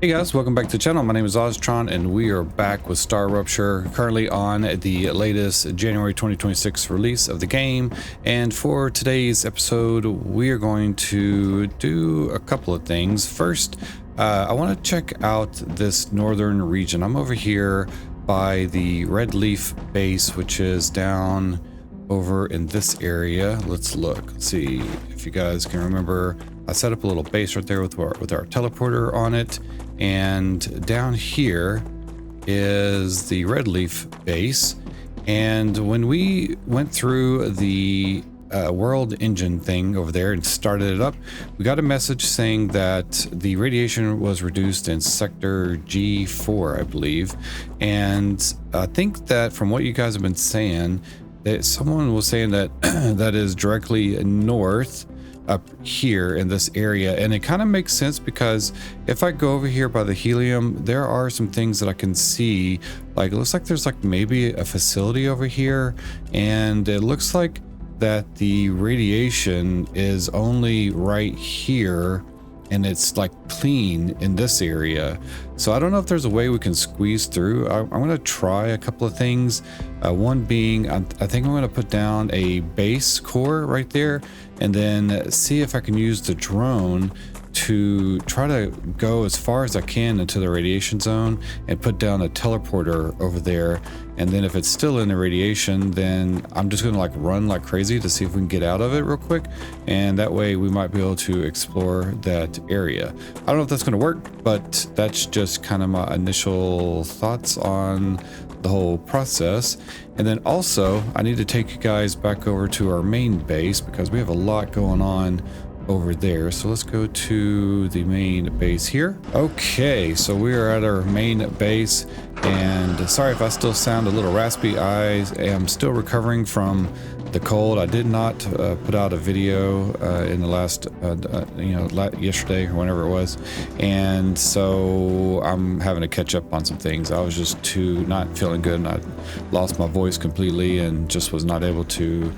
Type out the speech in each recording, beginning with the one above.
Hey guys, welcome back to the channel. My name is Oztron and we are back with StarRupture, currently on the latest January 2026 release of the game. And for today's episode, we are going to do a couple of things. First, I want to check out this northern region. I'm over here by the Red Leaf base, which is down over in this area. Let's look. Let's see if you guys can remember. I set up a little base right there with our teleporter on it. And down here is the Red Leaf base. And when we went through the world engine thing over there and started it up, we got a message saying that the radiation was reduced in sector G4, I believe. And I think that from what you guys have been saying, that someone was saying that that is directly north up here in this area. And it kind of makes sense because if I go over here by the helium, there are some things that I can see. Like, it looks like there's like maybe a facility over here, and it looks like that the radiation is only right here and it's like clean in this area. So I don't know if there's a way we can squeeze through. I'm going to try a couple of things. One being, I think I'm going to put down a base core right there and then see if I can use the drone to try to go as far as I can into the radiation zone and put down a teleporter over there. And then if it's still in the radiation, then I'm just going to like run like crazy to see if we can get out of it real quick. And that way we might be able to explore that area. I don't know if that's going to work, but that's just kind of my initial thoughts on the whole process. And then also I need to take you guys back over to our main base because we have a lot going on over there. So let's go to the main base here. Okay, so we are at our main base, and sorry if I still sound a little raspy. I am still recovering from the cold. I did not put out a video in the last yesterday or whenever it was, and so I'm having to catch up on some things. I was just not feeling good, and I lost my voice completely and just was not able to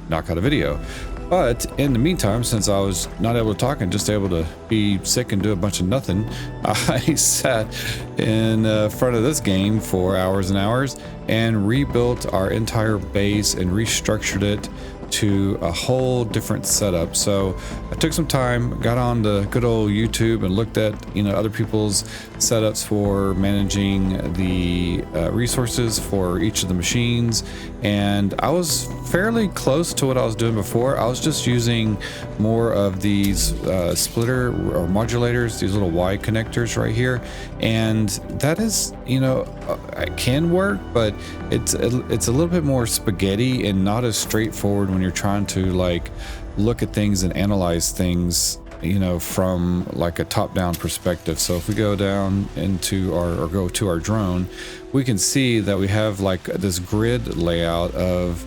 knock out a video. But in the meantime, since I was not able to talk and just able to be sick and do a bunch of nothing, I sat in front of this game for hours and hours and rebuilt our entire base and restructured it to a whole different setup. So I took some time, got on the good old YouTube and looked at other people's setups for managing the resources for each of the machines, and I was fairly close to what I was doing before. I was just using more of these splitter or modulators, these little Y connectors right here, and that is it can work, but it's a little bit more spaghetti and not as straightforward when you're trying to like look at things and analyze things from like a top-down perspective. So if we go down into go to our drone, we can see that we have like this grid layout of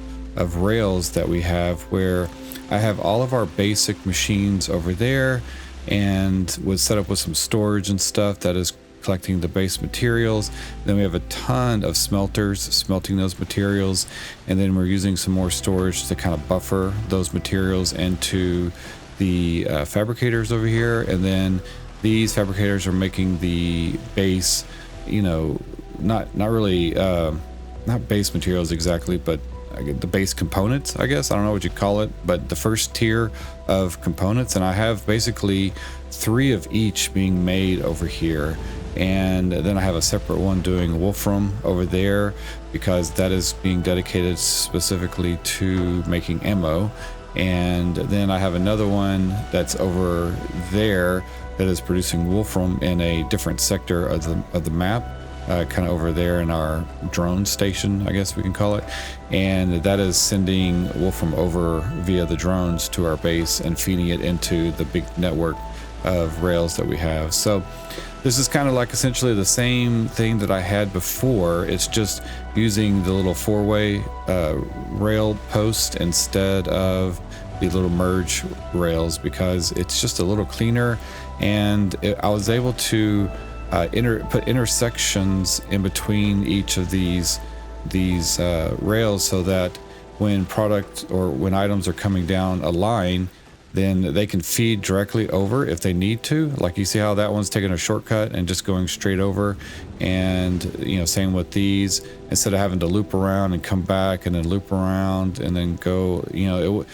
rails that we have, where I have all of our basic machines over there and was set up with some storage and stuff that is collecting the base materials. Then we have a ton of smelters smelting those materials, and then we're using some more storage to kind of buffer those materials into the fabricators over here. And then these fabricators are making the base, not really not base materials exactly, but the base components, I guess. I don't know what you call it, but the first tier of components. And I have basically 3 of each being made over here. And then I have a separate one doing wolfram over there because that is being dedicated specifically to making ammo. And then I have another one that's over there that is producing wolfram in a different sector of the map, kind of over there in our drone station, I guess we can call it. And that is sending wolfram over via the drones to our base and feeding it into the big network of rails that we have. So this is kind of like essentially the same thing that I had before. It's just using the little 4-way rail post instead of the little merge rails because it's just a little cleaner. And I was able to put intersections in between each of these rails so that when product or when items are coming down a line, then they can feed directly over if they need to. Like you see how that one's taking a shortcut and just going straight over. And, you know, same with these, instead of having to loop around and come back and then loop around and then go, you know,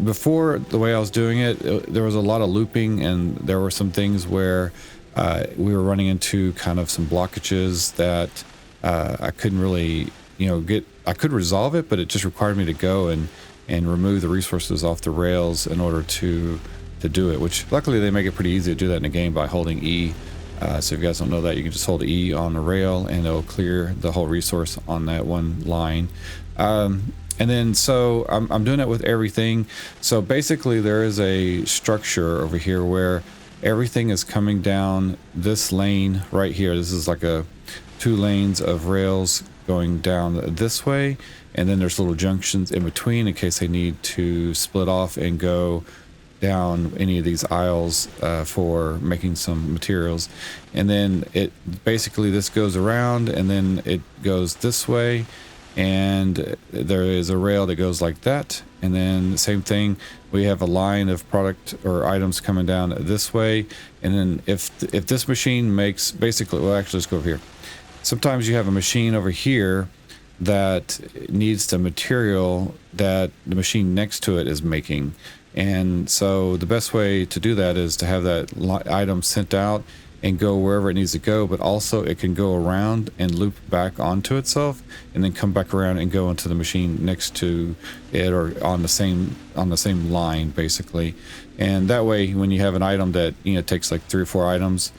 before, the way I was doing it, there was a lot of looping, and there were some things where we were running into kind of some blockages that I couldn't really, you know, I could resolve it, but it just required me to go and remove the resources off the rails in order to do it, which luckily they make it pretty easy to do that in the game by holding E. So if you guys don't know that, you can just hold E on the rail and it'll clear the whole resource on that one line. And then so I'm doing it with everything. So basically there is a structure over here where everything is coming down this lane right here. This is like a 2 lanes of rails going down this way, and then there's little junctions in between in case they need to split off and go down any of these aisles for making some materials. And then it basically, this goes around and then it goes this way, and there is a rail that goes like that. And then same thing, we have a line of product or items coming down this way. And then if this machine makes, basically, well, actually, let's go over here. Sometimes you have a machine over here that needs the material that the machine next to it is making. And so the best way to do that is to have that item sent out and go wherever it needs to go, but also it can go around and loop back onto itself and then come back around and go into the machine next to it, or on the same line basically. And that way, when you have an item that, you know, takes like 3 or 4 items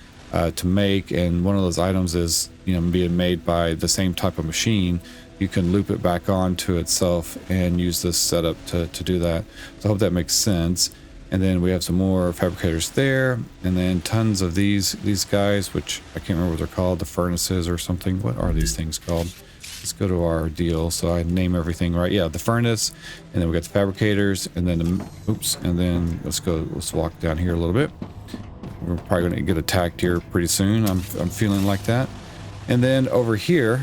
to make, and one of those items is, you know, being made by the same type of machine, you can loop it back onto itself and use this setup to do that. So I hope that makes sense. And then we have some more fabricators there, and then tons of these guys, which I can't remember what they're called, the furnaces or something. What are these things called? Let's go to our deal so I name everything right. Yeah, the furnace, and then we got the fabricators, and then and then let's walk down here a little bit. We're probably going to get attacked here pretty soon. I'm feeling like that. And then over here,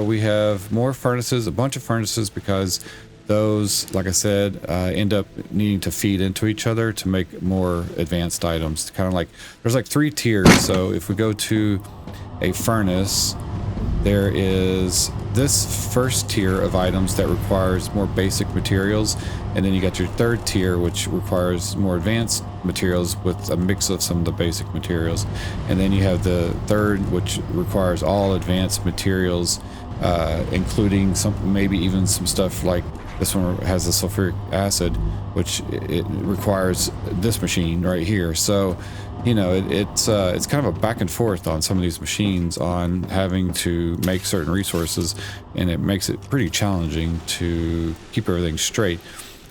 we have more furnaces, a bunch of furnaces, because those, like I said, end up needing to feed into each other to make more advanced items. Kind of like, there's like 3 tiers. So if we go to a furnace, there is this first tier of items that requires more basic materials, and then you got your 3rd tier, which requires more advanced materials with a mix of some of the basic materials, and then you have the 3rd, which requires all advanced materials, including maybe even some stuff like this one has the sulfuric acid, which it requires this machine right here. So, you know, it's kind of a back and forth on some of these machines on having to make certain resources, and it makes it pretty challenging to keep everything straight.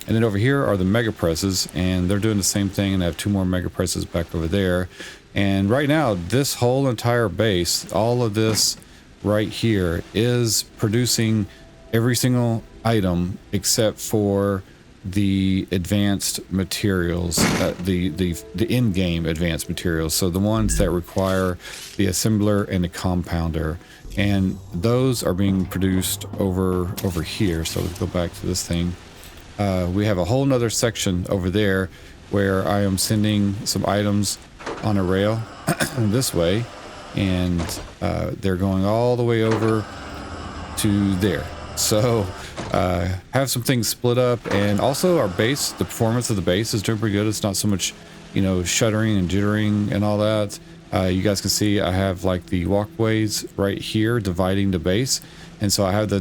And then over here are the mega presses, and they're doing the same thing, and I have 2 more mega presses back over there. And right now, this whole entire base, all of this right here, is producing every single item except for the advanced materials, the in-game advanced materials, so the ones that require the assembler and the compounder, and those are being produced over here. So let's go back to this thing. We have a whole nother section over there where I am sending some items on a rail this way, and they're going all the way over to there. So have some things split up, and also our base, the performance of the base is doing pretty good. It's not so much, you know, shuddering and jittering and all that. You guys can see I have like the walkways right here dividing the base, and so I have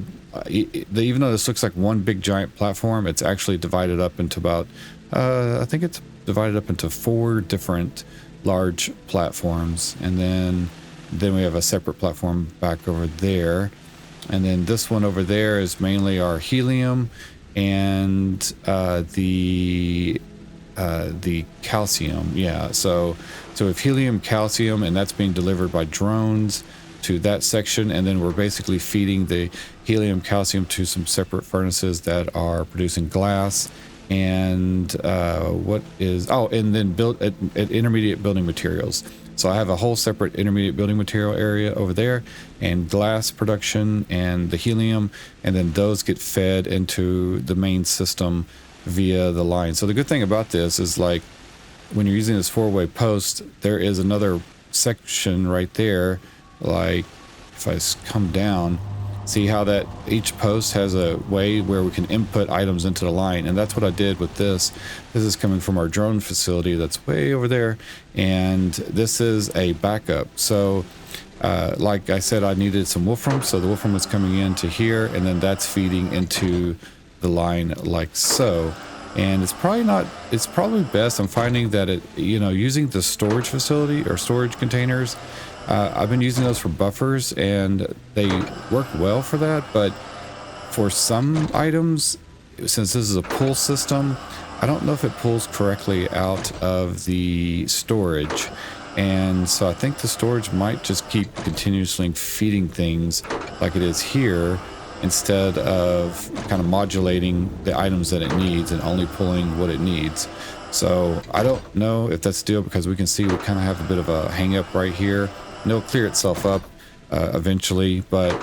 even though this looks like one big giant platform, it's actually divided up into about I think it's divided up into 4 different large platforms, and then we have a separate platform back over there. And then this one over there is mainly our helium and the calcium. Yeah, so we have helium, calcium, and that's being delivered by drones to that section, and then we're basically feeding the helium, calcium to some separate furnaces that are producing glass and and then build at intermediate building materials. So I have a whole separate intermediate building material area over there, and glass production and the helium, and then those get fed into the main system via the line. So the good thing about this is, like, when you're using this 4-way post, there is another section right there. Like, if I come down, see how that each post has a way where we can input items into the line, and that's what I did with this. This is coming from our drone facility that's way over there, and this is a backup. So like I said, I needed some wolfram, so the wolfram is coming into here, and then that's feeding into the line like so. And it's probably best, I'm finding that it, you know, using the storage facility or storage containers, I've been using those for buffers and they work well for that. But for some items, since this is a pull system, I don't know if it pulls correctly out of the storage. And so I think the storage might just keep continuously feeding things like it is here, instead of kind of modulating the items that it needs and only pulling what it needs. So I don't know if that's the deal, because we can see we kind of have a bit of a hang up right here, and it'll clear itself up eventually, but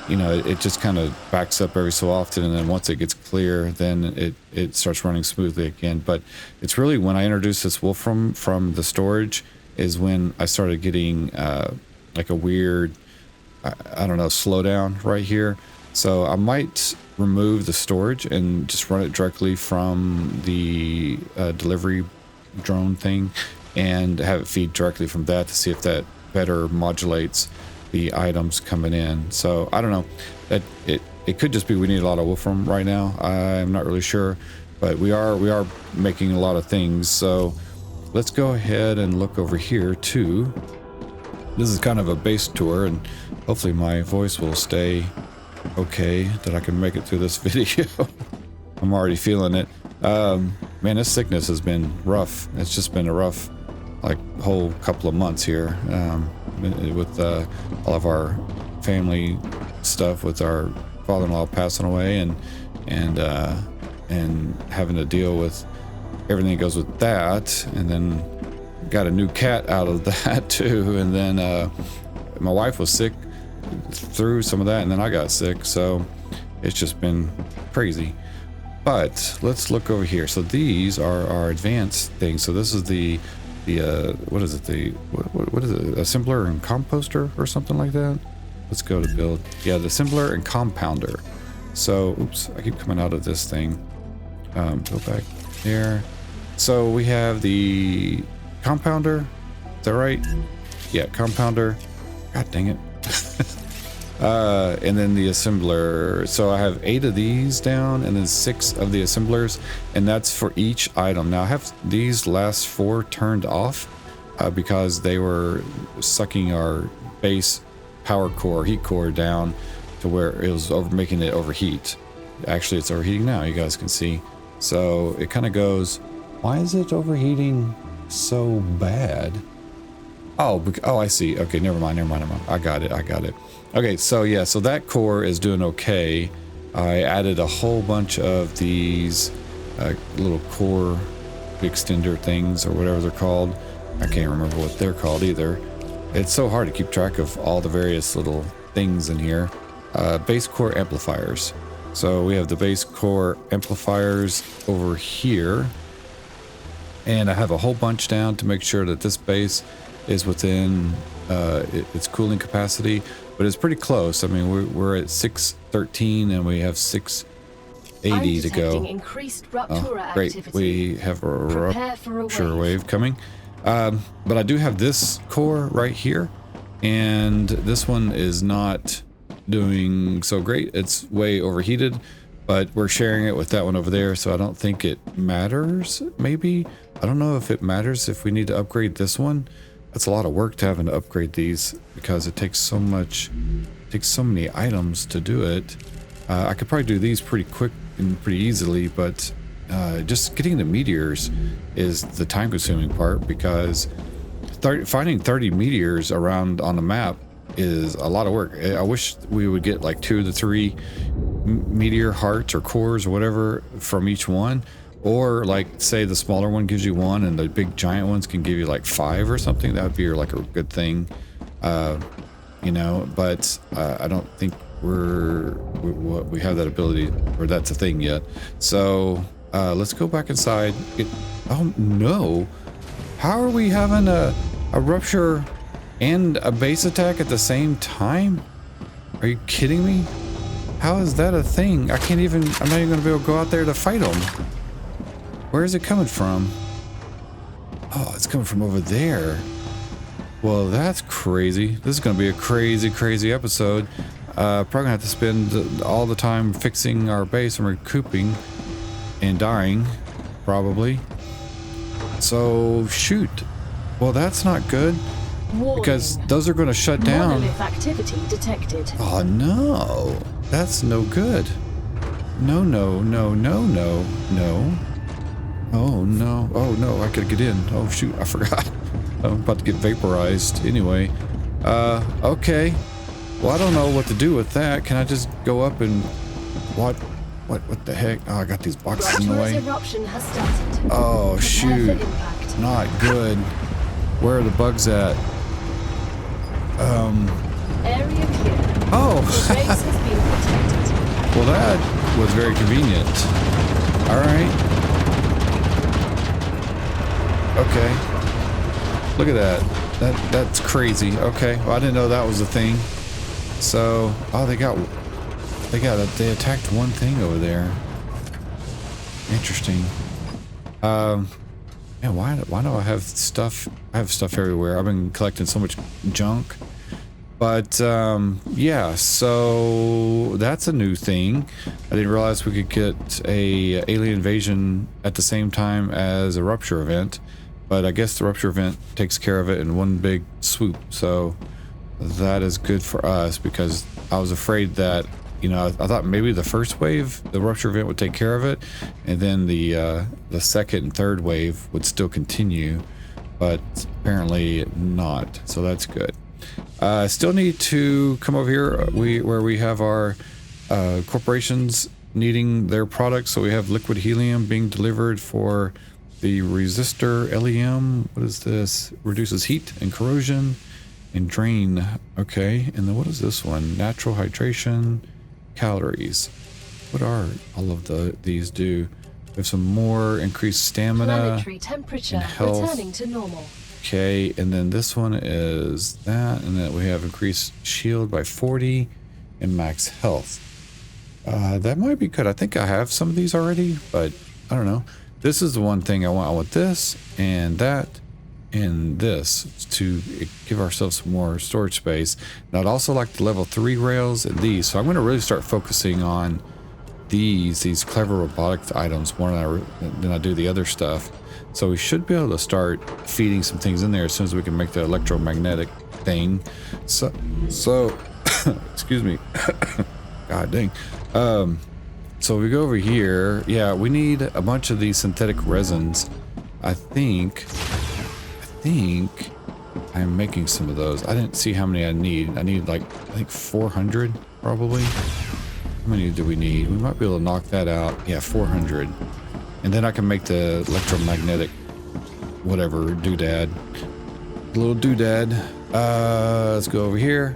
you know, it just kind of backs up every so often, and then once it gets clear, then it starts running smoothly again. But it's really when I introduced this wolfram from the storage is when I started getting like a weird, I don't know, slowdown right here. So I might remove the storage and just run it directly from the delivery drone thing and have it feed directly from that to see if that better modulates the items coming in. So I don't know, that it could just be we need a lot of wolfram right now. I'm not really sure, but we are making a lot of things. So let's go ahead and look over here too. This is kind of a base tour, and hopefully my voice will stay okay, that I can make it through this video. I'm already feeling it. Man, this sickness has been rough. It's just been a rough, like, whole couple of months here, with all of our family stuff, with our father-in-law passing away, and having to deal with everything that goes with that, and then got a new cat out of that too, and then my wife was sick through some of that, and then I got sick, so it's just been crazy. But let's look over here. So these are our advanced things. So this is the what is it, what is it, assembler and composter or something like that. Let's go to build. Yeah, the assembler and compounder. So oops, I keep coming out of this thing. Go back there. So we have the compounder, is that right? Yeah, compounder. God dang it. And then the assembler. So I have 8 of these down, and then 6 of the assemblers, and that's for each item. Now I have these last 4 turned off because they were sucking our base power core, heat core down to where it was making it overheat. Actually, it's overheating now, you guys can see. So it kind of goes, why is it overheating so bad? Oh, I see. Okay, never mind. I got it. Okay, so yeah, so that core is doing okay. I added a whole bunch of these little core extender things, or whatever they're called. I can't remember what they're called either. It's so hard to keep track of all the various little things in here. Base core amplifiers. So we have the base core amplifiers over here, and I have a whole bunch down to make sure that this base is within its cooling capacity, but it's pretty close. I mean, we're at 613 and we have 680 to go. Increased Rupture great, activity. we have a Rupture wave coming. But I do have this core right here, and this one is not doing so great. It's way overheated, but we're sharing it with that one over there, so I don't think it matters. Maybe, I don't know if it matters if we need to upgrade this one. That's a lot of work to having to upgrade these, because it takes so many items to do it. I could probably do these pretty quick and pretty easily, but just getting the meteors is the time-consuming part, because finding 30 meteors around on the map is a lot of work. I wish we would get like 2 to 3 meteor hearts or cores or whatever from each one, or like, say the smaller one gives you 1 and the big giant ones can give you like 5 or something. That would be like a good thing, you know. But I don't think we have that ability, or that's a thing yet. So Let's go back inside. Oh no. How are we having a rupture and a base attack at the same time? Are you kidding me? How is that a thing? I'm not even gonna be able to go out there to fight them. Where is it coming from? Oh, it's coming from over there. Well, that's crazy. This is gonna be a crazy episode. Probably gonna have to spend all the time fixing our base and recouping and dying, probably. So shoot. Well, that's not good. Warning. Because those are going to shut down. Monolith activity detected. Oh no, that's no good. No. Oh no. Oh no, I could get in. Oh shoot, I forgot. I'm about to get vaporized. Anyway, okay. Well, I don't know what to do with that. Can I just go up and what the heck? Oh, I got these boxes in the way. Eruption has started. Oh shoot, not good. Where are the bugs at? Area clear. Oh. The base has been protected. Well, that was very convenient. All right. Okay. Look at that. That's crazy. Okay. Well, I didn't know that was a thing. So, oh, they attacked one thing over there. Interesting. Man, why do I have stuff? I have stuff everywhere. I've been collecting so much junk. But yeah, so that's a new thing. I didn't realize we could get a alien invasion at the same time as a rupture event, but I guess the rupture event takes care of it in one big swoop. So that is good for us, because I was afraid that, you know, I thought maybe the first wave, the rupture event would take care of it, and then the second and third wave would still continue, but apparently not. So that's good. Still need to come over here where we have our corporations needing their products. So we have liquid helium being delivered for the resistor LEM. What is this? Reduces heat and corrosion and drain. Okay, and then what is this one? Natural hydration, calories. What are all of these do? We have some more increased stamina. Planetary temperature and health. returning to normal. Okay, and then this one is that, and then we have increased shield by 40 and max health. That might be good. I think I have some of these already, but I don't know. This is the one thing I want. I want this and that and this to give ourselves some more storage space. And I'd also like the level 3 rails and these. So I'm going to really start focusing on these clever robotic items more than I do the other stuff. So we should be able to start feeding some things in there as soon as we can make the electromagnetic thing. So excuse me. God dang. So we go over here. Yeah, we need a bunch of these synthetic resins. I think I'm making some of those. I didn't see how many I need. I need like, I think 400 probably. How many do we need? We might be able to knock that out. Yeah, 400. And then I can make the electromagnetic whatever doodad. Little doodad. Let's go over here.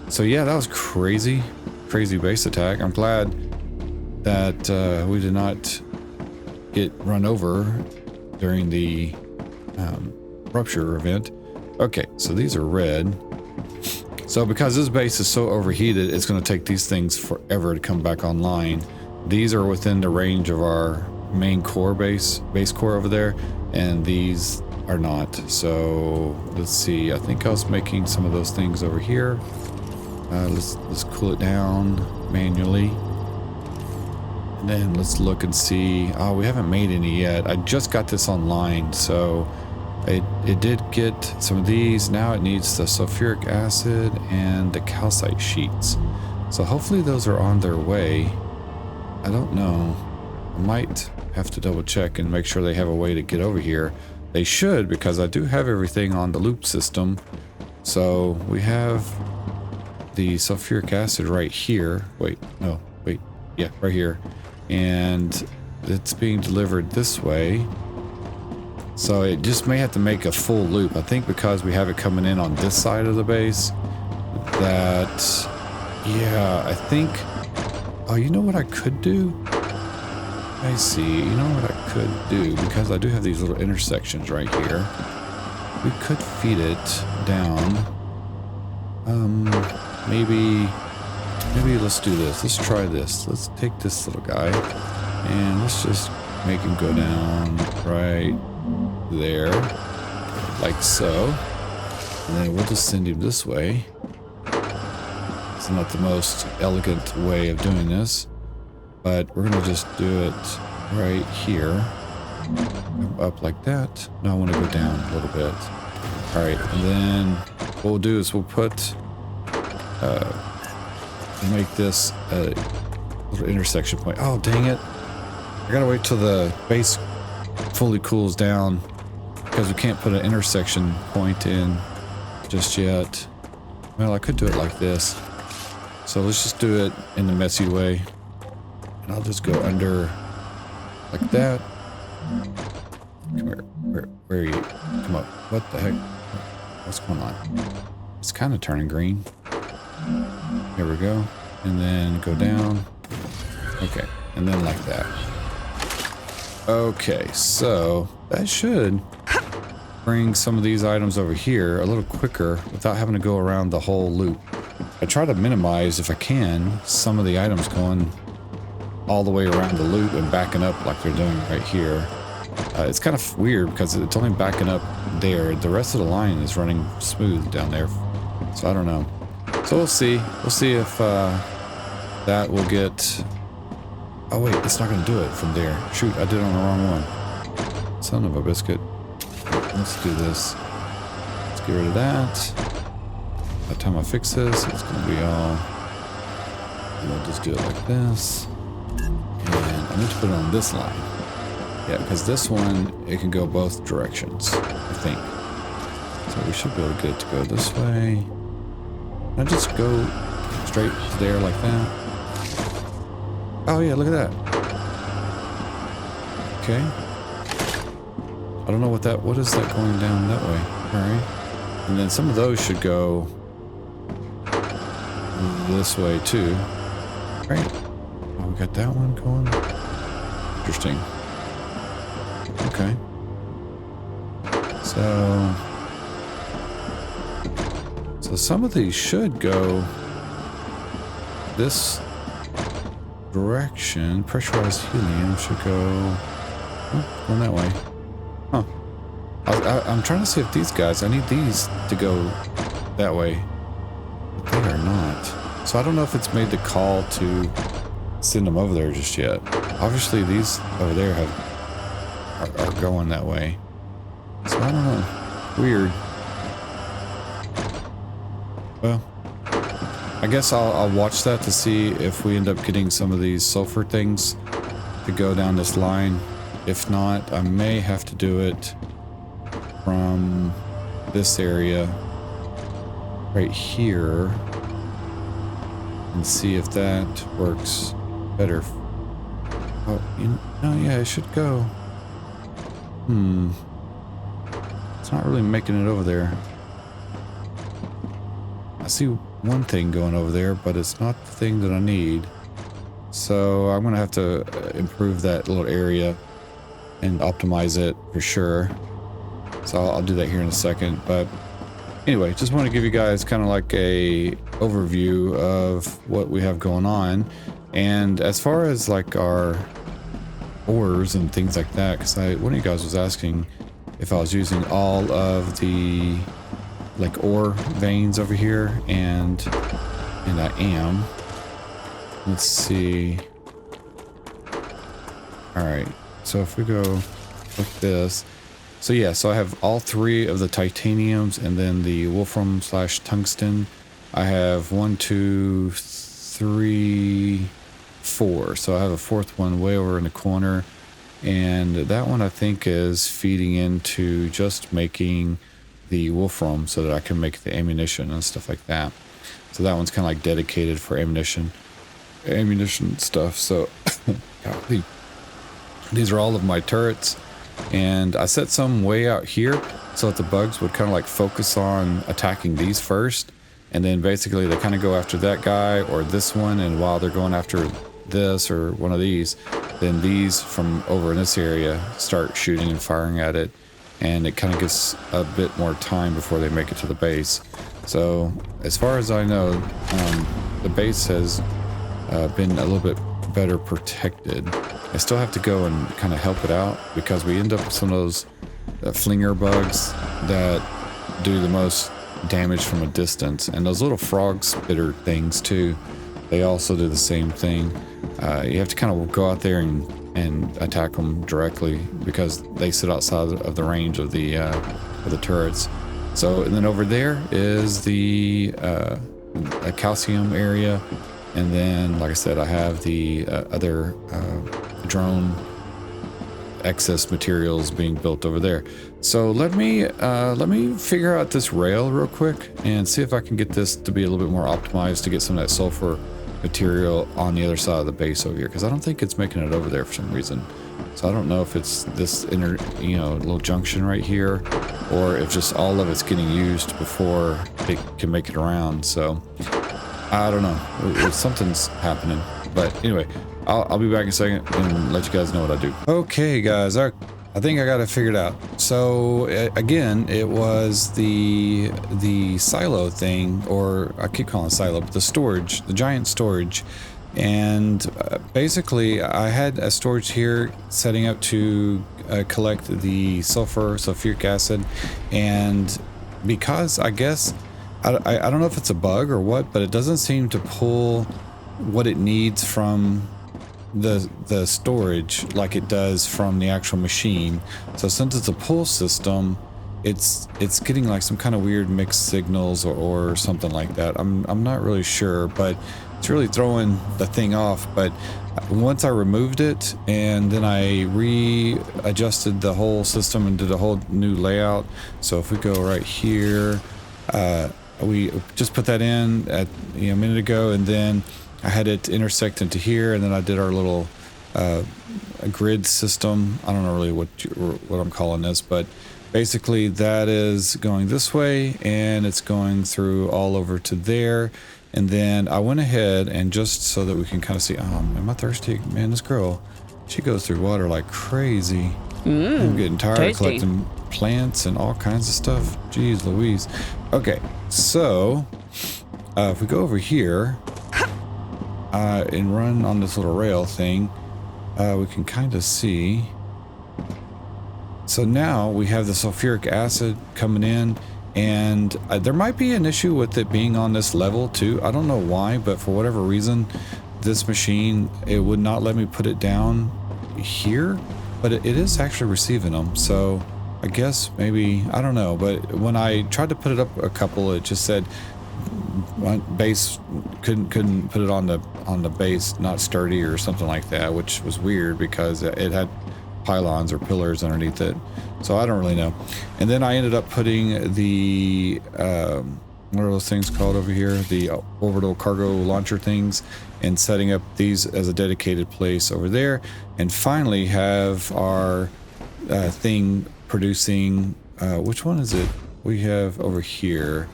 So yeah, that was crazy base attack. I'm glad that we did not get run over during the rupture event. Okay, so these are red. So because this base is so overheated, it's going to take these things forever to come back online. These are within the range of our main core base core over there, and these are not. So let's see. I think I was making some of those things over here. Let's cool it down manually, and then let's look and see. Oh, we haven't made any yet. I just got this online, so it did get some of these. Now it needs the sulfuric acid and the calcite sheets. So hopefully those are on their way. I don't know. I might have to double check and make sure they have a way to get over here. They should, because I do have everything on the loop system. So we have the sulfuric acid right here. Wait, no, wait. Yeah, right here. And it's being delivered this way. So it just may have to make a full loop. I think because we have it coming in on this side of the base, that, yeah, I think, oh, you know what I could do? I see. You know what I could do? Because I do have these little intersections right here. We could feed it down. Maybe let's do this. Let's try this. Let's take this little guy and let's just make him go down right there, like so. And then we'll just send him this way. It's not the most elegant way of doing this, but we're gonna just do it right here. Up like that. Now I want to go down a little bit. All right, and then what we'll do is we'll put make this a little intersection point. Oh, dang it. I gotta wait till the base fully cools down because we can't put an intersection point in just yet. Well, I could do it like this. So let's just do it in the messy way. And I'll just go under like that. Come here. Where are you? Come up. What the heck? What's going on? It's kind of turning green. Here we go. And then go down. Okay. And then like that. Okay. So that should bring some of these items over here a little quicker without having to go around the whole loop. I try to minimize, if I can, some of the items going all the way around the loop and backing up like they're doing right here. It's kind of weird because it's only backing up there. The rest of the line is running smooth down there. So I don't know. So we'll see. We'll see if that will get... Oh wait, it's not going to do it from there. Shoot, I did it on the wrong one. Son of a biscuit. Let's do this. Let's get rid of that. By the time I fix this, it's going to be all... We'll just do it like this. And I need to put it on this line. Yeah, because this one, it can go both directions, I think. So we should be able to get it to go this way. Can I just go straight to there like that? Oh yeah, look at that. Okay. I don't know what is that going down that way? Alright. And then some of those should go this way too. Right. Oh, we got that one going. Interesting. Okay. So some of these should go this direction. Pressurized helium should go going that way. Huh. I'm trying to see if these guys, I need these to go that way. But they are not. So I don't know if it's made the call to send them over there just yet. Obviously these over there are going that way. So I don't know. Weird. Well, I guess I'll watch that to see if we end up getting some of these sulfur things to go down this line. If not, I may have to do it from this area right here and see if that works better. Oh, yeah, it should go. It's not really making it over there. I see one thing going over there, but it's not the thing that I need. So I'm gonna have to improve that little area and optimize it for sure. So I'll do that here in a second. But anyway, just want to give you guys kind of like a overview of what we have going on. And as far as like our ores and things like that, because one of you guys was asking if I was using all of the like ore veins over here, and I am. Let's see. All right, so if we go like this, so yeah, so I have all three of the titaniums and then the wolfram / tungsten. I have 1, 2, 3, 4. So I have a fourth one way over in the corner, and that one I think is feeding into just making the wolfram so that I can make the ammunition and stuff like that. So that one's kind of like dedicated for ammunition stuff. So golly, these are all of my turrets, and I set some way out here so that the bugs would kind of like focus on attacking these first, and then basically they kind of go after that guy or this one, and while they're going after this or one of these, then these from over in this area start shooting and firing at it, and it kind of gets a bit more time before they make it to the base. So as far as I know, the base has been a little bit better protected. I still have to go and kind of help it out because we end up with some of those flinger bugs that do the most damage from a distance, and those little frog spitter things too, they also do the same thing. You have to kind of go out there and attack them directly because they sit outside of the range of the turrets. So, and then over there is the a calcium area, and then like I said, I have the other drone excess materials being built over there. So let me figure out this rail real quick and see if I can get this to be a little bit more optimized to get some of that sulfur material on the other side of the base over here, because I don't think it's making it over there for some reason. So I don't know if it's this inner, little junction right here, or if just all of it's getting used before it can make it around. So I don't know. Something's happening. But anyway, I'll be back in a second and let you guys know what I do. Okay, guys. I think I got it figured out. So again, it was the silo thing, or I keep calling it silo, but the storage, the giant storage. And basically I had a storage here setting up to collect the sulfuric acid, and because I guess I don't know if it's a bug or what, but it doesn't seem to pull what it needs from the storage like it does from the actual machine. So since it's a pull system, it's getting like some kind of weird mixed signals or something like that. I'm not really sure, but it's really throwing the thing off. But once I removed it and then I readjusted the whole system and did a whole new layout. So if we go right here, we just put that in at a minute ago, and then I had it intersect into here, and then I did our little grid system. I don't know really what I'm calling this, but basically that is going this way, and it's going through all over to there. And then I went ahead and just so that we can kind of see, am I thirsty? Man, this girl, she goes through water like crazy. I'm getting tired of collecting plants and all kinds of stuff. Jeez Louise. Okay, so if we go over here and run on this little rail thing, we can kind of see. So now we have the sulfuric acid coming in, and there might be an issue with it being on this level too. I don't know why, but for whatever reason, this machine, it would not let me put it down here, but it is actually receiving them. So I guess maybe, I don't know, but when I tried to put it up a couple, it just said my base couldn't put it on the base, not sturdy or something like that, which was weird because it had pylons or pillars underneath it. So I don't really know. And then I ended up putting the what are those things called over here, the orbital cargo launcher things, and setting up these as a dedicated place over there, and finally have our thing producing, which one is it we have over here?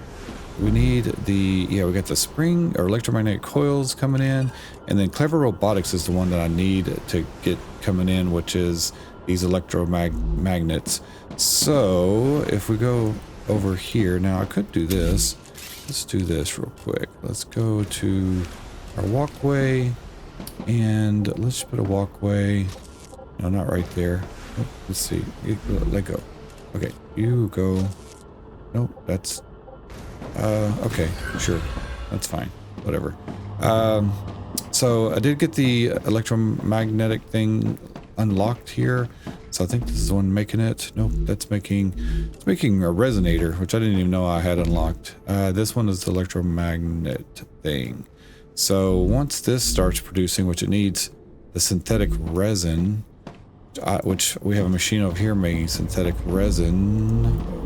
We need we got the spring or electromagnetic coils coming in, and then Clever Robotics is the one that I need to get coming in, which is these electromagnets. So if we go over here, now I could do this. Let's do this real quick. Let's go to our walkway, and let's put a walkway. No, not right there. Oh, let's see. Let go. Okay, you go. Nope, that's okay, sure, that's fine, whatever. So I did get the electromagnetic thing unlocked here, so I think this is the one making it. Nope, it's making a resonator, which I didn't even know I had unlocked. This one is the electromagnet thing. So once this starts producing, which it needs the synthetic resin, which we have a machine over here making synthetic resin.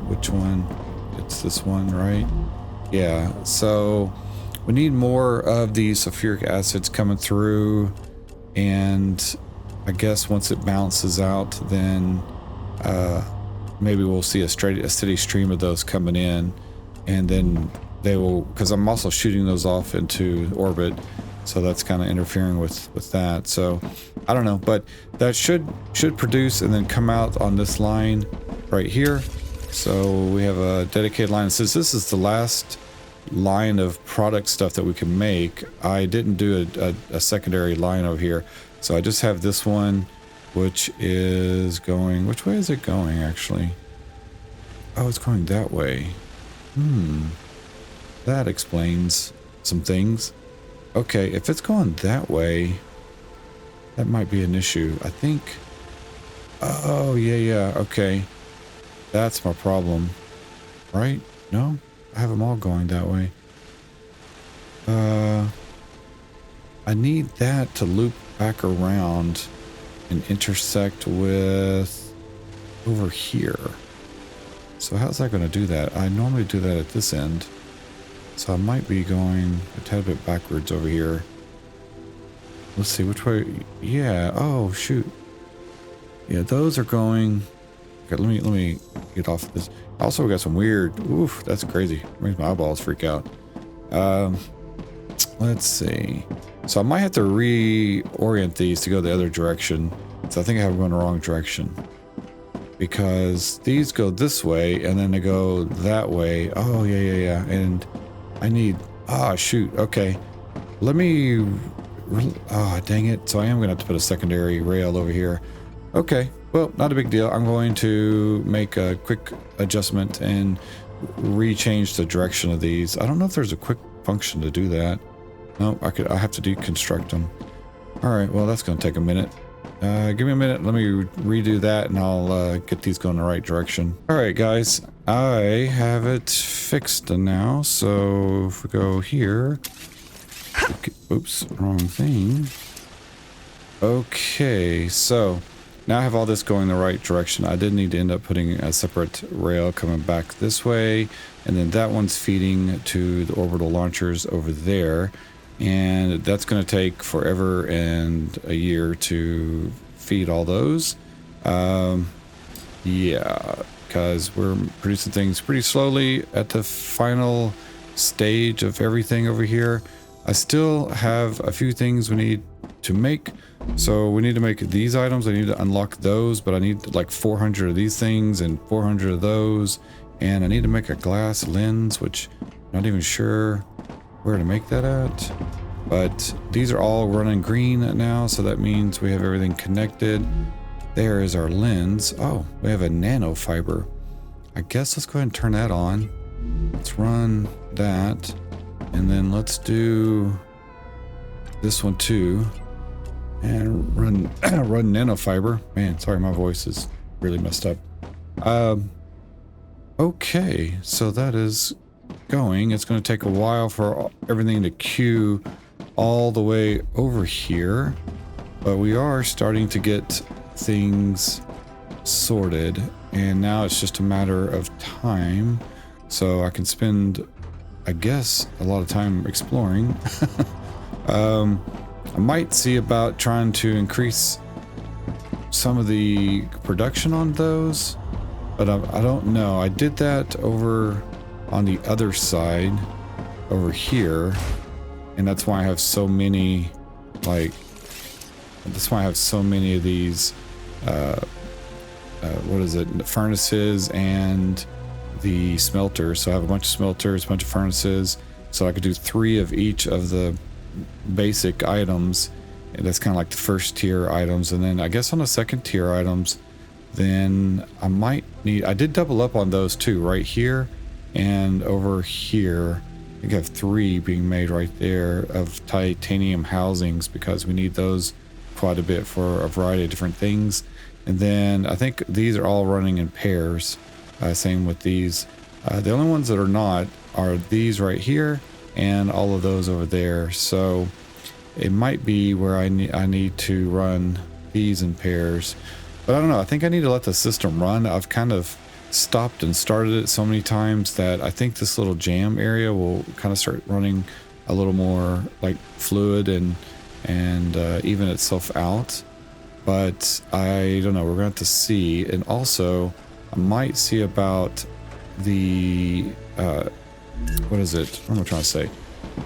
Which one? It's this one, right? Yeah, so we need more of these sulfuric acids coming through, and I guess once it balances out, then maybe we'll see a steady stream of those coming in, and then they will, because I'm also shooting those off into orbit, So that's kind of interfering with that. So I don't know, but that should produce and then come out on this line right here. So we have a dedicated line. Since this is the last line of product stuff that we can make, I didn't do a secondary line over here. So I just have this one, which is going, which way is it going actually? Oh, it's going that way. That explains some things. Okay, if it's going that way, that might be an issue. I think, oh yeah, okay. That's my problem, right? No, I have them all going that way. I need that to loop back around and intersect with over here. So how's that going to do that? I normally do that at this end. So I might be going a tad bit backwards over here. Let's see which way. Yeah. Oh shoot. Yeah, those are going. Okay, let me get off of this. Also, we got some weird. Oof, that's crazy. Makes my eyeballs freak out. Let's see. So I might have to reorient these to go the other direction. So I think I have them going the wrong direction. Because these go this way and then they go that way. Oh yeah. And I need. Ah, shoot. Okay. Let me. Ah, dang it. So I am gonna have to put a secondary rail over here. Okay. Well, not a big deal. I'm going to make a quick adjustment and rechange the direction of these. I don't know if there's a quick function to do that. No, I have to deconstruct them. All right. Well, that's going to take a minute. Give me a minute. Let me redo that and I'll get these going the right direction. All right, guys. I have it fixed now. So if we go here. Okay, oops, wrong thing. Okay, so now I have all this going the right direction. I did need to end up putting a separate rail coming back this way, and then that one's feeding to the orbital launchers over there, and that's going to take forever and a year to feed all those. Yeah, because we're producing things pretty slowly at the final stage of everything over here. I still have a few things we need to make. So we need to make these items. I need to unlock those, but I need like 400 of these things and 400 of those. And I need to make a glass lens, which I'm not even sure where to make that at. But these are all running green now, so that means we have everything connected. There is our lens. Oh, we have a nanofiber. I guess let's go ahead and turn that on. Let's run that. And then let's do this one too. And run nanofiber. Man, sorry, my voice is really messed up. Okay, so that is going. It's going to take a while for everything to queue all the way over here, but we are starting to get things sorted, and now it's just a matter of time. So I can spend, I guess, a lot of time exploring. I might see about trying to increase some of the production on those, but I don't know. I did that over on the other side over here, and that's why I have so many, like, that's why I have so many of these, what is it, furnaces and the smelters. So I have a bunch of smelters, a bunch of furnaces, so I could do 3 of each of the basic items, and that's kind of like the first tier items. And then I guess on the second tier items, then I might need, I did double up on those too, right here and over here. I think I have 3 being made right there of titanium housings, because we need those quite a bit for a variety of different things. And then I think these are all running in pairs. Same with these. The only ones that are not are these right here and all of those over there. So it might be where I need to run these in pairs, but I don't know. I think I need to let the system run. I've kind of stopped and started it so many times that I think this little jam area will kind of start running a little more like fluid and even itself out. But I don't know. We're going to have to see. And also I might see about the what is it? What am I trying to say?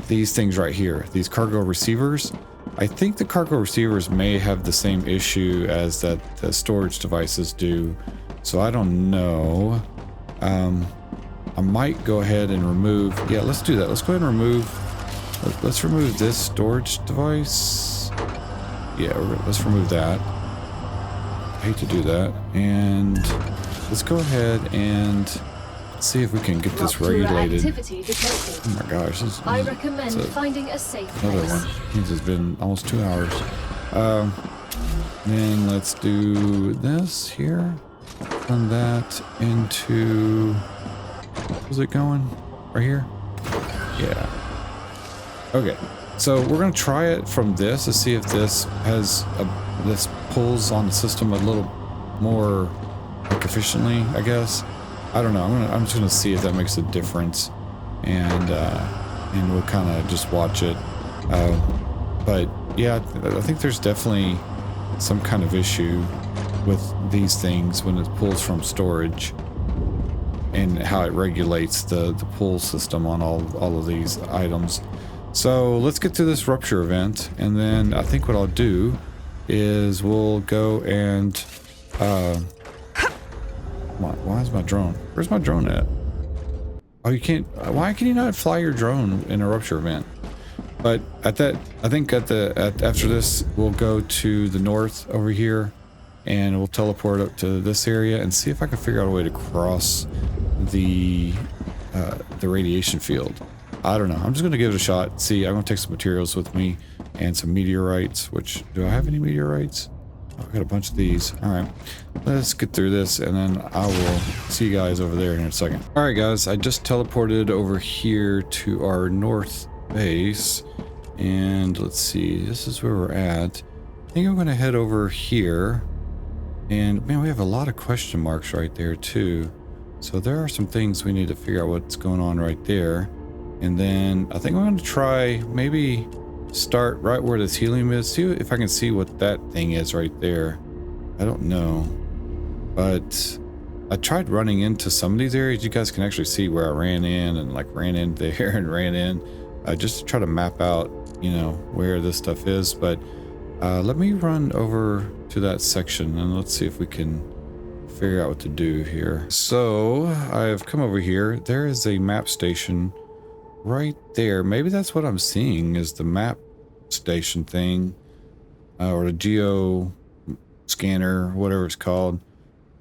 these things right here, these cargo receivers. I think the cargo receivers may have the same issue as that the storage devices do. So I don't know. I might go ahead and remove. Yeah, let's do that. Let's go ahead and remove. Let's remove this storage device. Yeah, let's remove that. I hate to do that. And let's go ahead and see if we can get this regulated. Oh my gosh. I recommend finding a safe another place. one. Means it's been almost 2 hours. Then let's do this here. Turn that into... Is it going? Right here? Yeah. Okay. So we're going to try it from this to see if this has this pulls on the system a little more like efficiently, I guess. I don't know. I'm just gonna see if that makes a difference, and we'll kind of just watch it. But yeah, I think there's definitely some kind of issue with these things when it pulls from storage, and how it regulates the pull system on all of these items. So let's get to this rupture event, and then I think what I'll do is we'll go and why is my drone? Where's my drone at? Oh, you can't. Why can you not fly your drone in a rupture event? But at that, I think after this, we'll go to the north over here, and we'll teleport up to this area and see if I can figure out a way to cross the radiation field. I don't know. I'm just gonna give it a shot. See, I'm gonna take some materials with me and some meteorites. Which, do I have any meteorites? Oh, I got a bunch of these. All right, let's get through this, and then I will see you guys over there in a second. All right, guys, I just teleported over here to our north base, and let's see. This is where we're at. I think I'm gonna head over here, and man, we have a lot of question marks right there too. So there are some things we need to figure out what's going on right there. And then I think I'm going to try maybe start right where this helium is. See if I can see what that thing is right there. I don't know. But I tried running into some of these areas. You guys can actually see where I ran in and like ran in there and ran in. Just to try to map out, you know, where this stuff is. But let me run over to that section and let's see if we can figure out what to do here. So I've come over here. There is a map station right there. Maybe that's what I'm seeing is the map station thing, or the geo scanner, whatever it's called.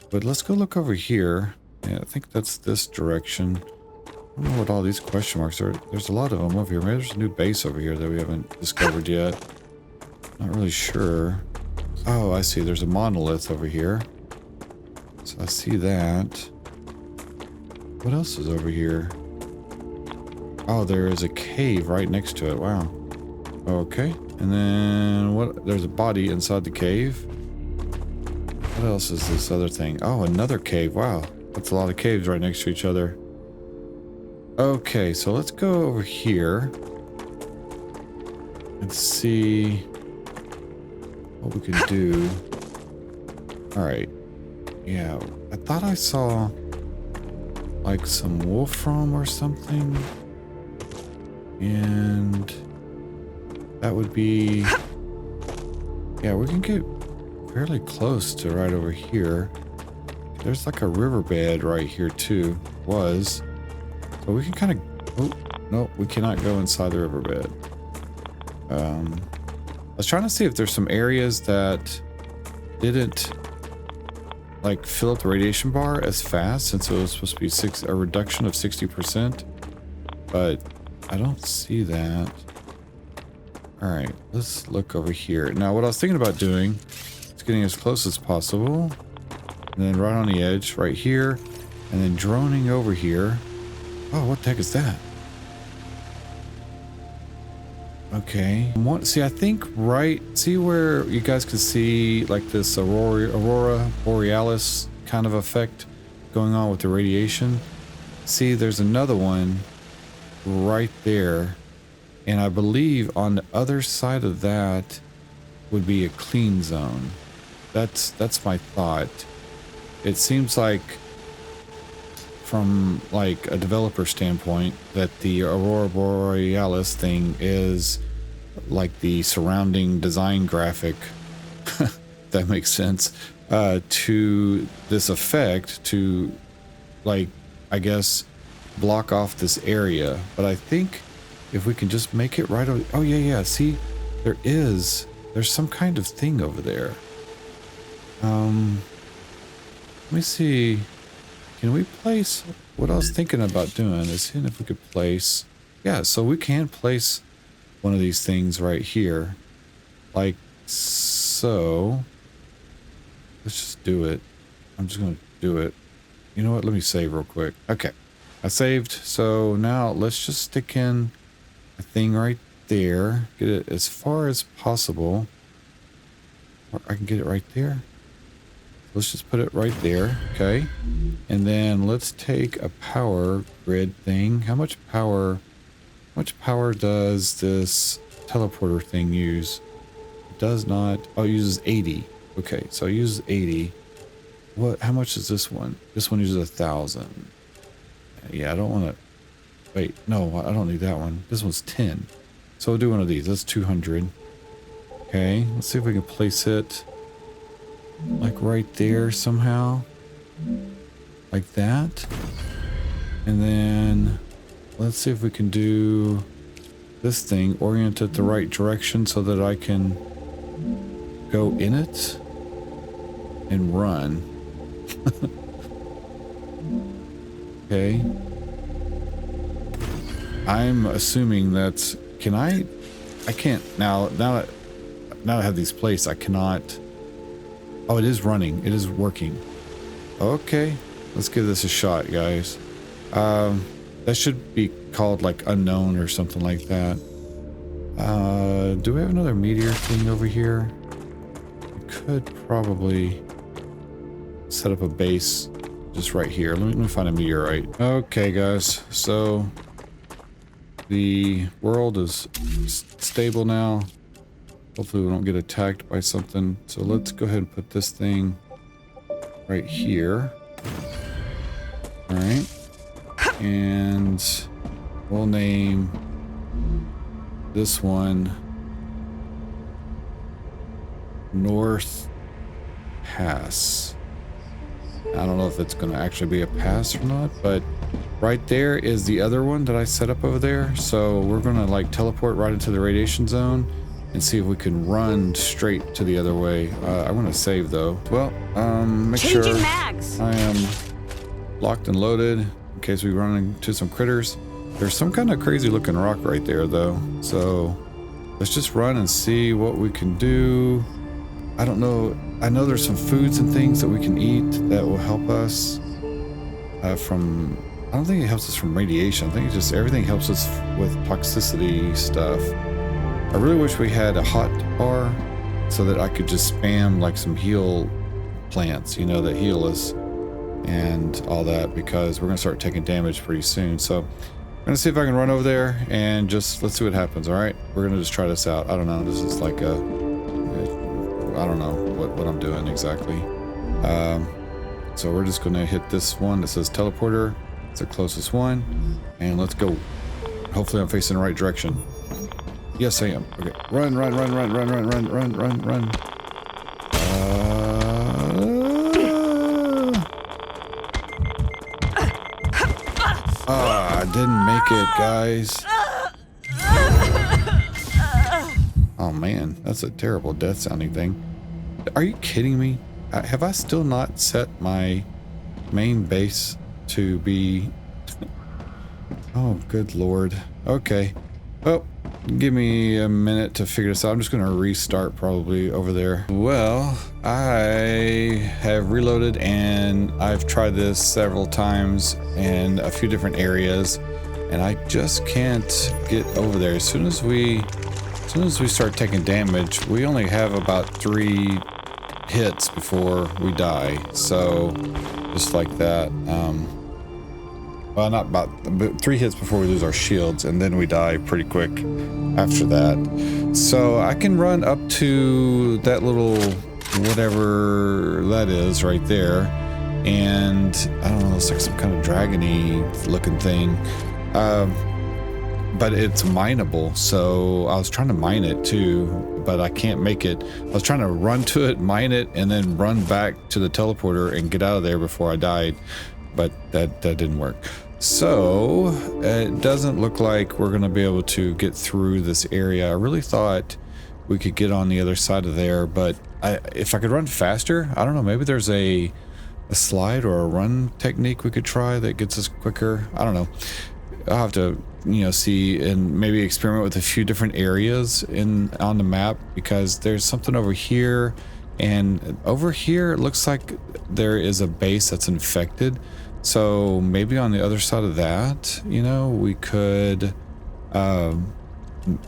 But let's go look over here. Yeah, I think that's this direction. I don't know what all these question marks are. There's a lot of them over here. Maybe there's a new base over here that we haven't discovered yet. Not really sure. Oh, I see. There's a monolith over here. So I see that. What else is over here? Oh, there is a cave right next to it. Wow. Okay. And then what? There's a body inside the cave. What else is this other thing? Oh, another cave. Wow. That's a lot of caves right next to each other. Okay, so let's go over here and see what we can do. All right. Yeah, I thought I saw like some wolfram or something. And that would be, yeah, we can get fairly close to right over here. There's like a riverbed right here too, was. So we can kind of, oh, no, we cannot go inside the riverbed. I was trying to see if there's some areas that didn't like fill up the radiation bar as fast, since it was supposed to be a reduction of 60%, but I don't see that. All right, let's look over here. Now, what I was thinking about doing is getting as close as possible, and then right on the edge, right here, and then droning over here. Oh, what the heck is that? Okay. See, I think see where you guys can see like this aurora borealis kind of effect going on with the radiation. See, there's another one right there, and I believe on the other side of that would be a clean zone. That's my thought. It seems like from like a developer standpoint that the Aurora Borealis thing is like the surrounding design graphic, that makes sense, to this effect to, like, I guess block off this area. But I think if we can just make it right over, oh yeah, see, there's some kind of thing over there. Let me see, can we place, what I was thinking about doing is seeing if we could place, yeah, so we can place one of these things right here, like so. Let's just do it. I'm just gonna do it. You know what, let me save real quick. Okay, I saved. So now let's just stick in a thing right there, get it as far as possible. Or I can get it right there. Let's just put it right there. Okay, and then let's take a power grid thing. How much power does this teleporter thing use? It does not, oh, it uses 80. Okay, so it uses 80. What, how much is this one? This one uses 1,000. Yeah, I don't want to, wait, no, I don't need that one. This one's 10. So we'll do one of these. That's 200. Okay, let's see if we can place it like right there somehow. Like that. And then let's see if we can do this thing, orient it the right direction so that I can go in it and run. Okay. I'm assuming that's, can I can't, now that I have these placed, I cannot, oh, it is running, it is working. Okay, let's give this a shot, guys. That should be called like unknown or something like that. Do we have another meteor thing over here? We could probably set up a base just right here. Let me find a meteorite. Okay, guys, so the world is stable now. Hopefully we don't get attacked by something. So let's go ahead and put this thing right here. All right, and we'll name this one North Pass. I don't know if it's going to actually be a pass or not, but right there is the other one that I set up over there. So we're going to like teleport right into the radiation zone and see if we can run straight to the other way. I want to save though. Well, make sure mags. I am locked and loaded in case we run into some critters. There's some kind of crazy looking rock right there though. So let's just run and see what we can do. I don't know. I know there's some foods and things that we can eat that will help us from, I don't think it helps us from radiation. I think it's just everything helps us with toxicity stuff. I really wish we had a hot bar so that I could just spam like some heal plants, you know, that heal us and all that, because we're going to start taking damage pretty soon. So I'm going to see if I can run over there and just, let's see what happens. All right. We're going to just try this out. I don't know. This is like I don't know what I'm doing exactly. So we're just going to hit this one that says teleporter. It's the closest one. And let's go. Hopefully I'm facing the right direction. Yes, I am. Okay. Run. I didn't make it, guys. Oh man, that's a terrible death sounding thing. Are you kidding me? Have I still not set my main base to be... Oh, good lord. Okay. Well, give me a minute to figure this out. I'm just going to restart probably over there. Well, I have reloaded and I've tried this several times in a few different areas and I just can't get over there. As soon as we start taking damage, we only have about 3 hits before we die. So just like that. Well, not about 3 hits before we lose our shields, and then we die pretty quick after that. So I can run up to that little whatever that is right there, and I don't know, it's like some kind of dragony looking thing. But it's mineable, so I was trying to mine it too, but I can't make it. I was trying to run to it, mine it, and then run back to the teleporter and get out of there before I died, but that didn't work. So it doesn't look like we're going to be able to get through this area. I really thought we could get on the other side of there, but if I could run faster, I don't know, maybe there's a slide or a run technique we could try that gets us quicker. I don't know. I'll have to, you know, see and maybe experiment with a few different areas on the map, because there's something over here, and over here it looks like there is a base that's infected. So maybe on the other side of that, you know, we could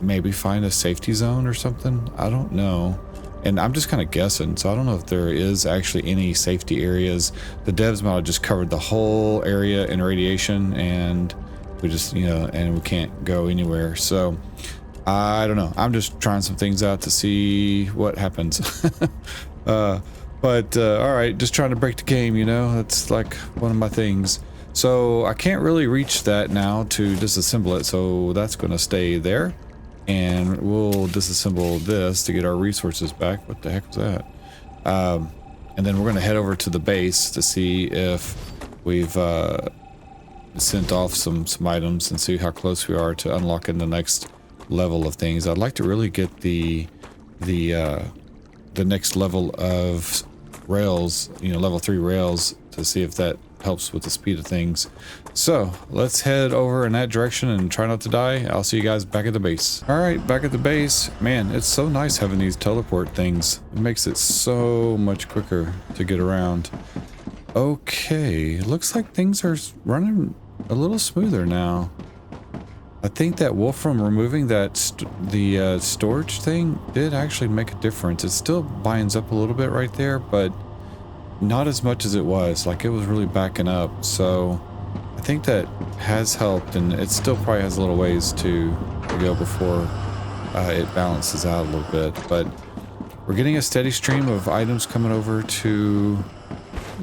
maybe find a safety zone or something. I don't know. And I'm just kind of guessing, so I don't know if there is actually any safety areas. The devs might have just covered the whole area in radiation, and we just, you know, and we can't go anywhere. So I don't know. I'm just trying some things out to see what happens. But all right, just trying to break the game, you know, that's like one of my things. So I can't really reach that now to disassemble it, so that's going to stay there. And we'll disassemble this to get our resources back. What the heck was that? And then we're going to head over to the base to see if we've sent off some items and see how close we are to unlocking the next level of things. I'd like to really get the next level of rails, you know, level 3 rails, to see if that helps with the speed of things. So let's head over in that direction and try not to die. I'll see you guys back at the base. All right, back at the base. Man, it's so nice having these teleport things. It makes it so much quicker to get around. Okay, looks like things are running a little smoother now. I think that Wolfram removing that storage thing did actually make a difference. It still binds up a little bit right there, but not as much as it was. Like, it was really backing up. So I think that has helped, and it still probably has a little ways to go before it balances out a little bit. But we're getting a steady stream of items coming over to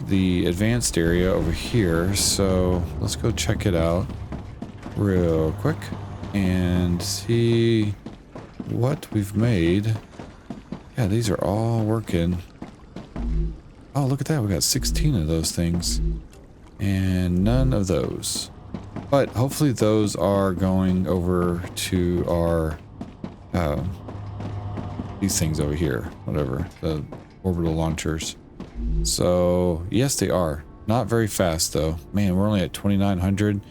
the advanced area over here. So let's go check it out real quick and see what we've made. Yeah, these are all working. Oh, look at that. We got 16 of those things and none of those. But hopefully those are going over to our these things over here, whatever, the orbital launchers. So yes, they are. Not very fast though. Man, we're only at 2,900.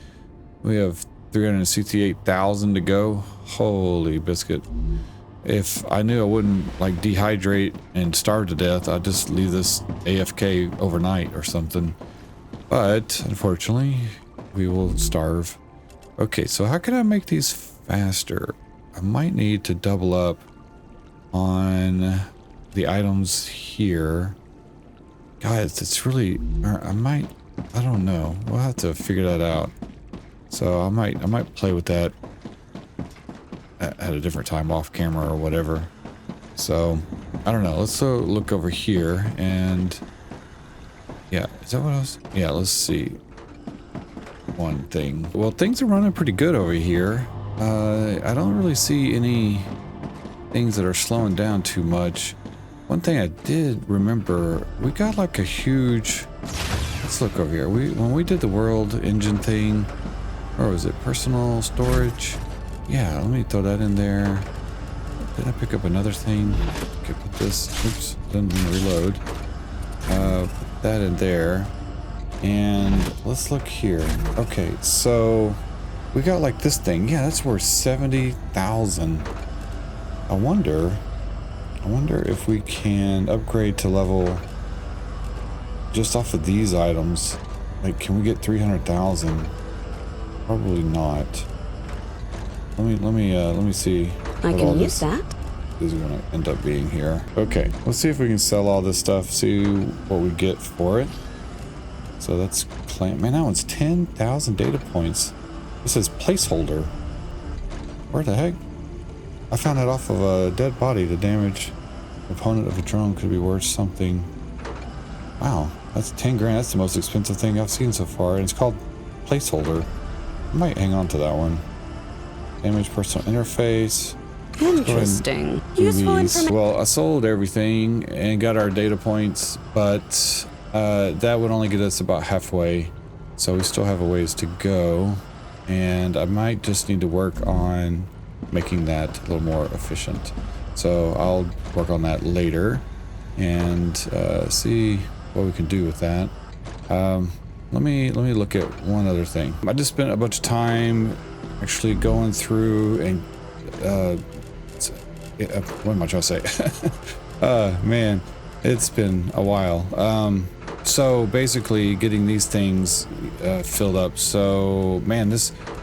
We have 368,000 to go. Holy biscuit. If I knew I wouldn't like dehydrate and starve to death, I'd just leave this AFK overnight or something. But unfortunately, we will starve. Okay, so how can I make these faster? I might need to double up on the items here. Guys, it's really, I don't know. We'll have to figure that out. So I might play with that at a different time off camera or whatever. So I don't know. Let's look over here and yeah, is that what I was? Yeah, let's see. One thing. Well, things are running pretty good over here. I don't really see any things that are slowing down too much. One thing I did remember, we got like a huge, let's look over here. When we did the world engine thing, or was it personal storage? Yeah, let me throw that in there. Did I pick up another thing? Okay, put this, oops, didn't reload. Put that in there. And let's look here. Okay, so we got like this thing. Yeah, that's worth 70,000. I wonder if we can upgrade to level just off of these items. Like, can we get 300,000? Probably not. Let me see. I can use that. Is going to end up being here. Okay, let's see if we can sell all this stuff. See what we get for it. So that's claim. Man, that one's 10,000 data points. This says placeholder. Where the heck? I found that off of a dead body. The damage component of a drone could be worth something. Wow, That's 10 grand. That's the most expensive thing I've seen so far. And it's called placeholder. I might hang on to that one. Damage personal interface. Interesting. Useful information. Well, I sold everything and got our data points, but that would only get us about halfway. So we still have a ways to go. And I might just need to work on making that a little more efficient. So I'll work on that later and see what we can do with that. Let me look at one other thing. I just spent a bunch of time actually going through and what am I trying to say? Man, it's been a while. So basically getting these things filled up. So man,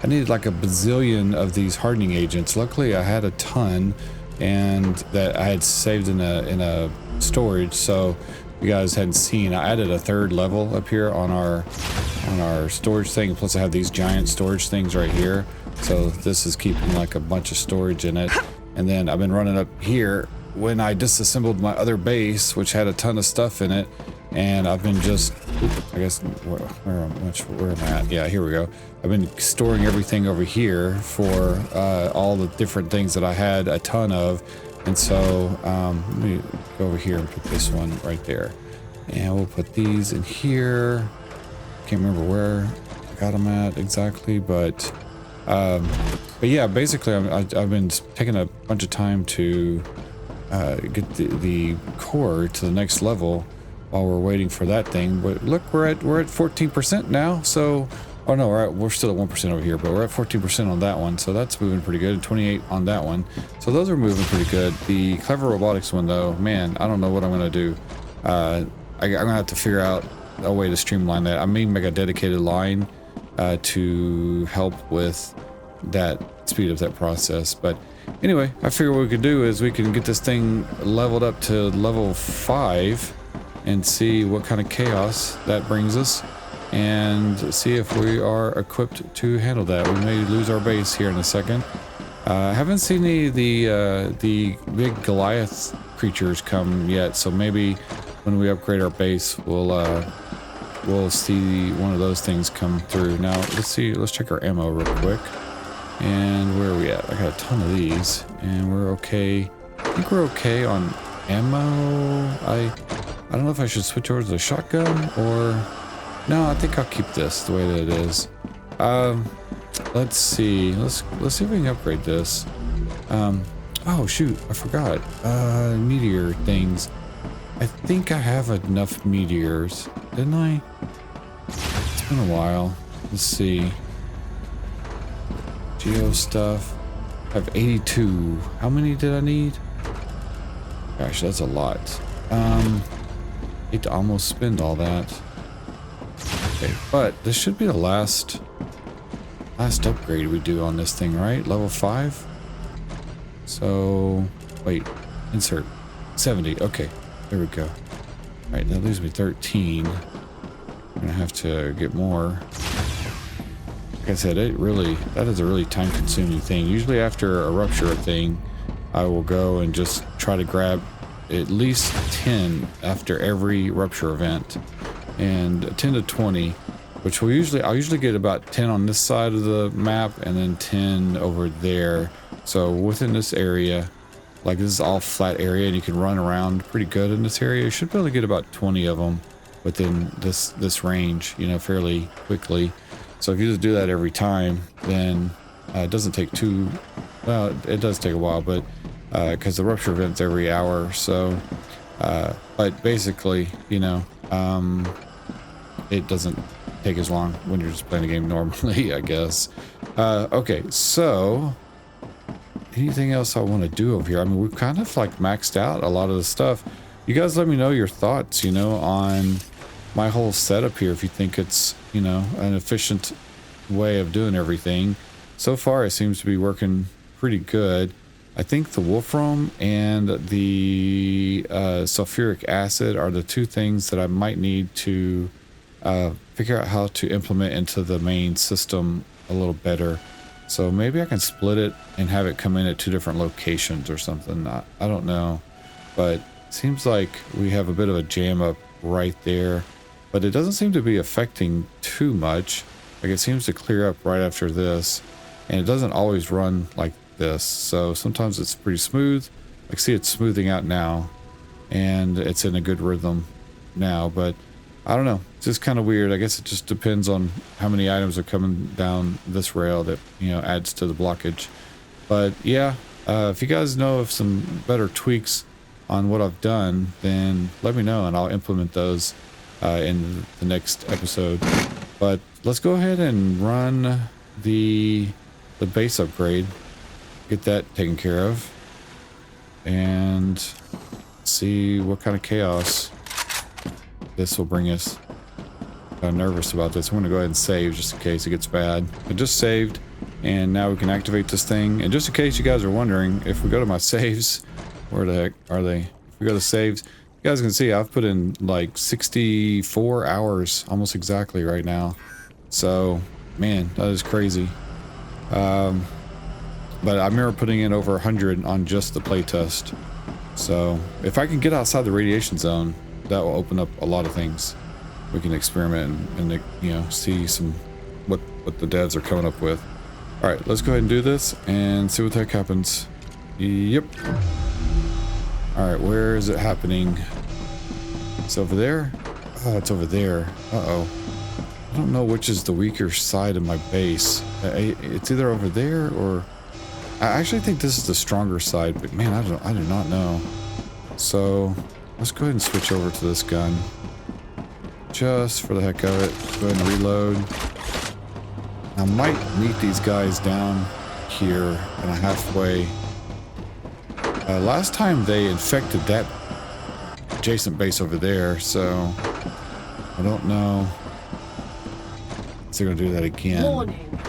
I needed like a bazillion of these hardening agents. Luckily I had a ton, and that I had saved in a storage, so you guys hadn't seen. I added a third level up here on our storage thing. Plus I have these giant storage things right here. So this is keeping like a bunch of storage in it. And then I've been running up here when I disassembled my other base, which had a ton of stuff in it. And I've been just, I guess, where am I at? Yeah, here we go. I've been storing everything over here for all the different things that I had a ton of. And so let me go over here and put this one right there. And we'll put these in here. Can't remember where I got them at exactly, but yeah, basically I've been taking a bunch of time to get the core to the next level while we're waiting for that thing. But look, we're at 14% now. So, oh no, we're still at 1% over here, but we're at 14% on that one. So that's moving pretty good. 28 on that one. So those are moving pretty good. The clever robotics one though, man, I don't know what I'm gonna do. I'm gonna have to figure out a way to streamline that. I may make a dedicated line to help with that speed of that process. But anyway, I figure what we could do is we can get this thing leveled up to level 5 and see what kind of chaos that brings us, and see if we are equipped to handle that. We may lose our base here in a second. I haven't seen any of the big Goliath creatures come yet, so maybe when we upgrade our base, we'll see one of those things come through. Now let's check our ammo real quick. And where are we at? I got a ton of these, and we're okay. I think we're okay on ammo. I don't know if I should switch over to the shotgun or no. I think I'll keep this the way that it is. Let's see. Let's see if we can upgrade this. Oh shoot, I forgot. Meteor things. I think I have enough meteors, didn't I? It's been a while. Let's see. Geo stuff. I have 82. How many did I need? Gosh, that's a lot. Hate to almost spend all that. Okay, but this should be the last upgrade we do on this thing, right? Level 5. So wait, insert 70. Okay, there we go. All right, that leaves me 13. I'm gonna have to get more. Like I said, that is a really time-consuming thing. Usually after a rupture thing, I will go and just try to grab at least 10 after every rupture event, and 10 to 20, which I'll usually get about 10 on this side of the map and then 10 over there. So within this area, like this is all flat area and you can run around pretty good in this area. You should be able to get about 20 of them within this range, you know, fairly quickly. So if you just do that every time, then it doesn't take well, it does take a while, but because the rupture event's every hour. So but basically, you know, it doesn't take as long when you're just playing the game normally, I guess. Okay, so anything else I want to do over here? I mean, we've kind of like maxed out a lot of the stuff. You guys let me know your thoughts, you know, on my whole setup here, if you think it's, you know, an efficient way of doing everything. So far it seems to be working pretty good. I think the wolfram and the sulfuric acid are the two things that I might need to figure out how to implement into the main system a little better. So maybe I can split it and have it come in at 2 different locations or something. I don't know, but it seems like we have a bit of a jam up right there. but it doesn't seem to be affecting too much. Like it seems to clear up right after this, and it doesn't always run like this. So sometimes it's pretty smooth. Like see, it's smoothing out now, and it's in a good rhythm now, but I don't know. It's just kind of weird. I guess it just depends on how many items are coming down this rail that, you know, adds to the blockage. But yeah, if you guys know of some better tweaks on what I've done, then let me know and I'll implement those in the next episode. But let's go ahead and run the base upgrade, get that taken care of, and see what kind of chaos this will bring us. I'm nervous about this. I'm going to go ahead and save just in case it gets bad. I just saved, and now we can activate this thing. And just in case you guys are wondering, if we go to my saves, where the heck are they? If we go to saves, you guys can see I've put in like 64 hours, almost exactly right now. So, man, that is crazy. But I remember putting in over 100 on just the playtest. So, if I can get outside the radiation zone, that will open up a lot of things. We can experiment and you know, see some what the devs are coming up with. All right, let's go ahead and do this and see what the heck happens. Yep. All right, where is it happening? It's over there. Oh, it's over there. Uh-oh. I don't know which is the weaker side of my base. It's either over there or I actually think this is the stronger side, but man, I do not know. So let's go ahead and switch over to this gun. Just for the heck of it. Go ahead and reload. I might meet these guys down here in a halfway. Last time they infected that adjacent base over there, so I don't know if they're going to do that again. Warning.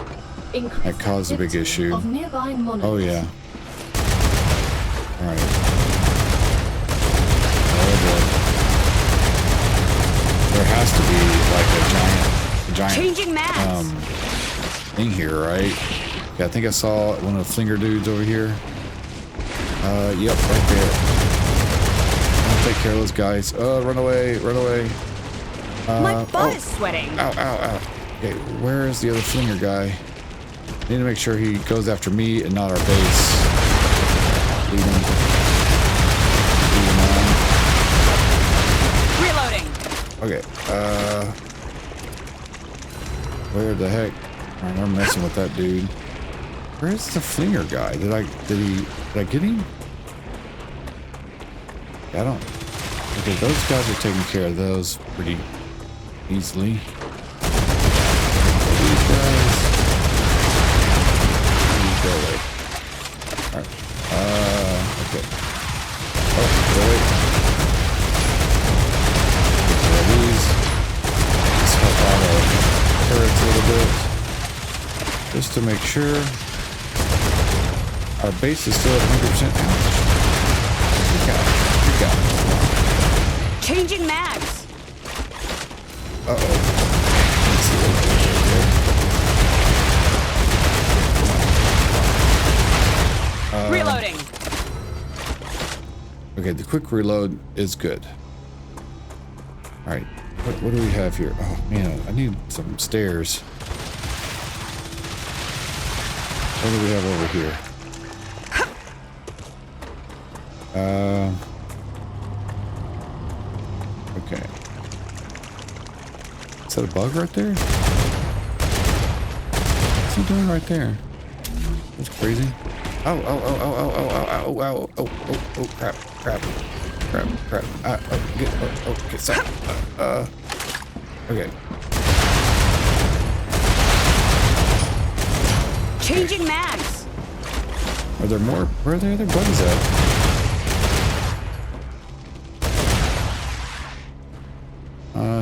That caused a big issue. Oh yeah. Alright. Oh boy. There has to be like a giant changing maps. Thing here, right? Yeah, I think I saw one of the flinger dudes over here. Yep, right there. I'll take care of those guys. Run away, run away. My butt is sweating. Ow, ow, ow. Okay, where is the other flinger guy? Need to make sure he goes after me and not our base. Leave him. Leave him on. Reloading. Okay, where the heck? Alright, I'm messing with that dude. Where's the flinger guy? Did I get him? I don't. Okay, those guys are taking care of those pretty easily. These guys. Go away. Alright. Okay. Oh, wait. Take care of these. Let's help out our turrets a little bit. Just to make sure our base is still at 100% damage. Freak out. Changing mags. Uh-oh. Let's see what Reloading. Okay, the quick reload is good. Alright, what do we have here? Oh man, I need some stairs. What do we have over here? Okay. Is that a bug right there? What's he doing right there? That's crazy. Oh, oh, oh, oh, oh, oh, oh, oh, oh, oh, oh, crap, crap, crap, crap. Okay, stop. Okay. Changing mags. Are there more? Where are the other bugs at?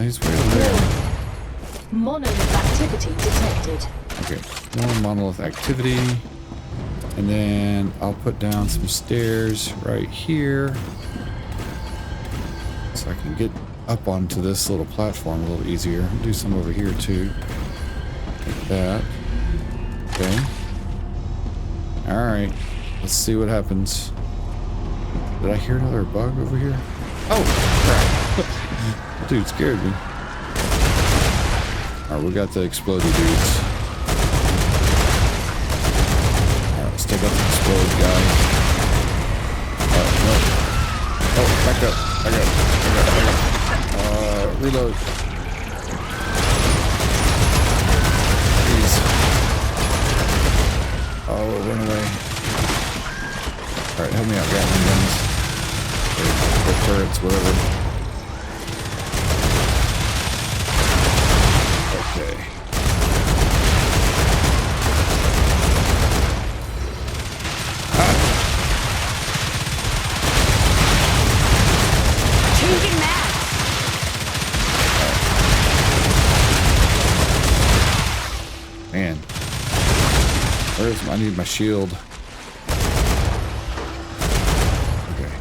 He's way over there. Monolith activity detected. Okay, more monolith activity. And then I'll put down some stairs right here. So I can get up onto this little platform a little easier. Do some over here too. Like that. Okay. Alright. Let's see what happens. Did I hear another bug over here? Oh, crap. Dude scared me. Alright, we got the explodey dudes. Alright, let's take out the explode guy. No. Oh, back up. Reload. Please. Oh, run away. Alright, help me out, Gatling guns. Or turrets, whatever. Okay. Changing mags. Man. I need my shield. Okay.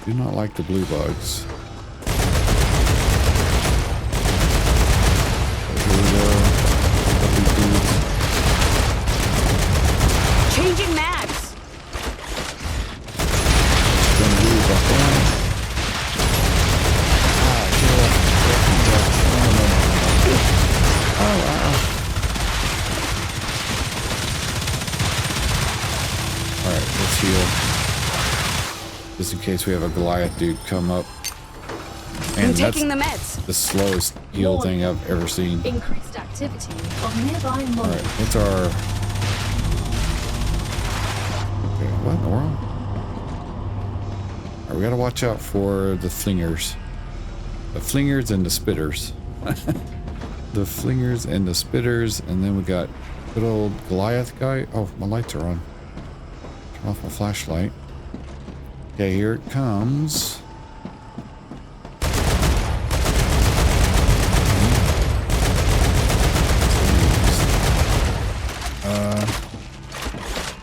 Do not like the blue bugs. Here we go. Got these dudes. Changing mags. Gonna move up there. Alright, let's heal. Just in case we have a Goliath dude come up. I'm And that's taking the meds. the slowest heal thing I've ever seen. Increased activity of nearby Alright, monoliths. what's our... Okay, what in the world? Alright, we gotta watch out for the flingers. The flingers and the spitters. The flingers and the spitters, and then we got good old Goliath guy. Oh, my lights are on. Turn off my flashlight. Okay, here it comes.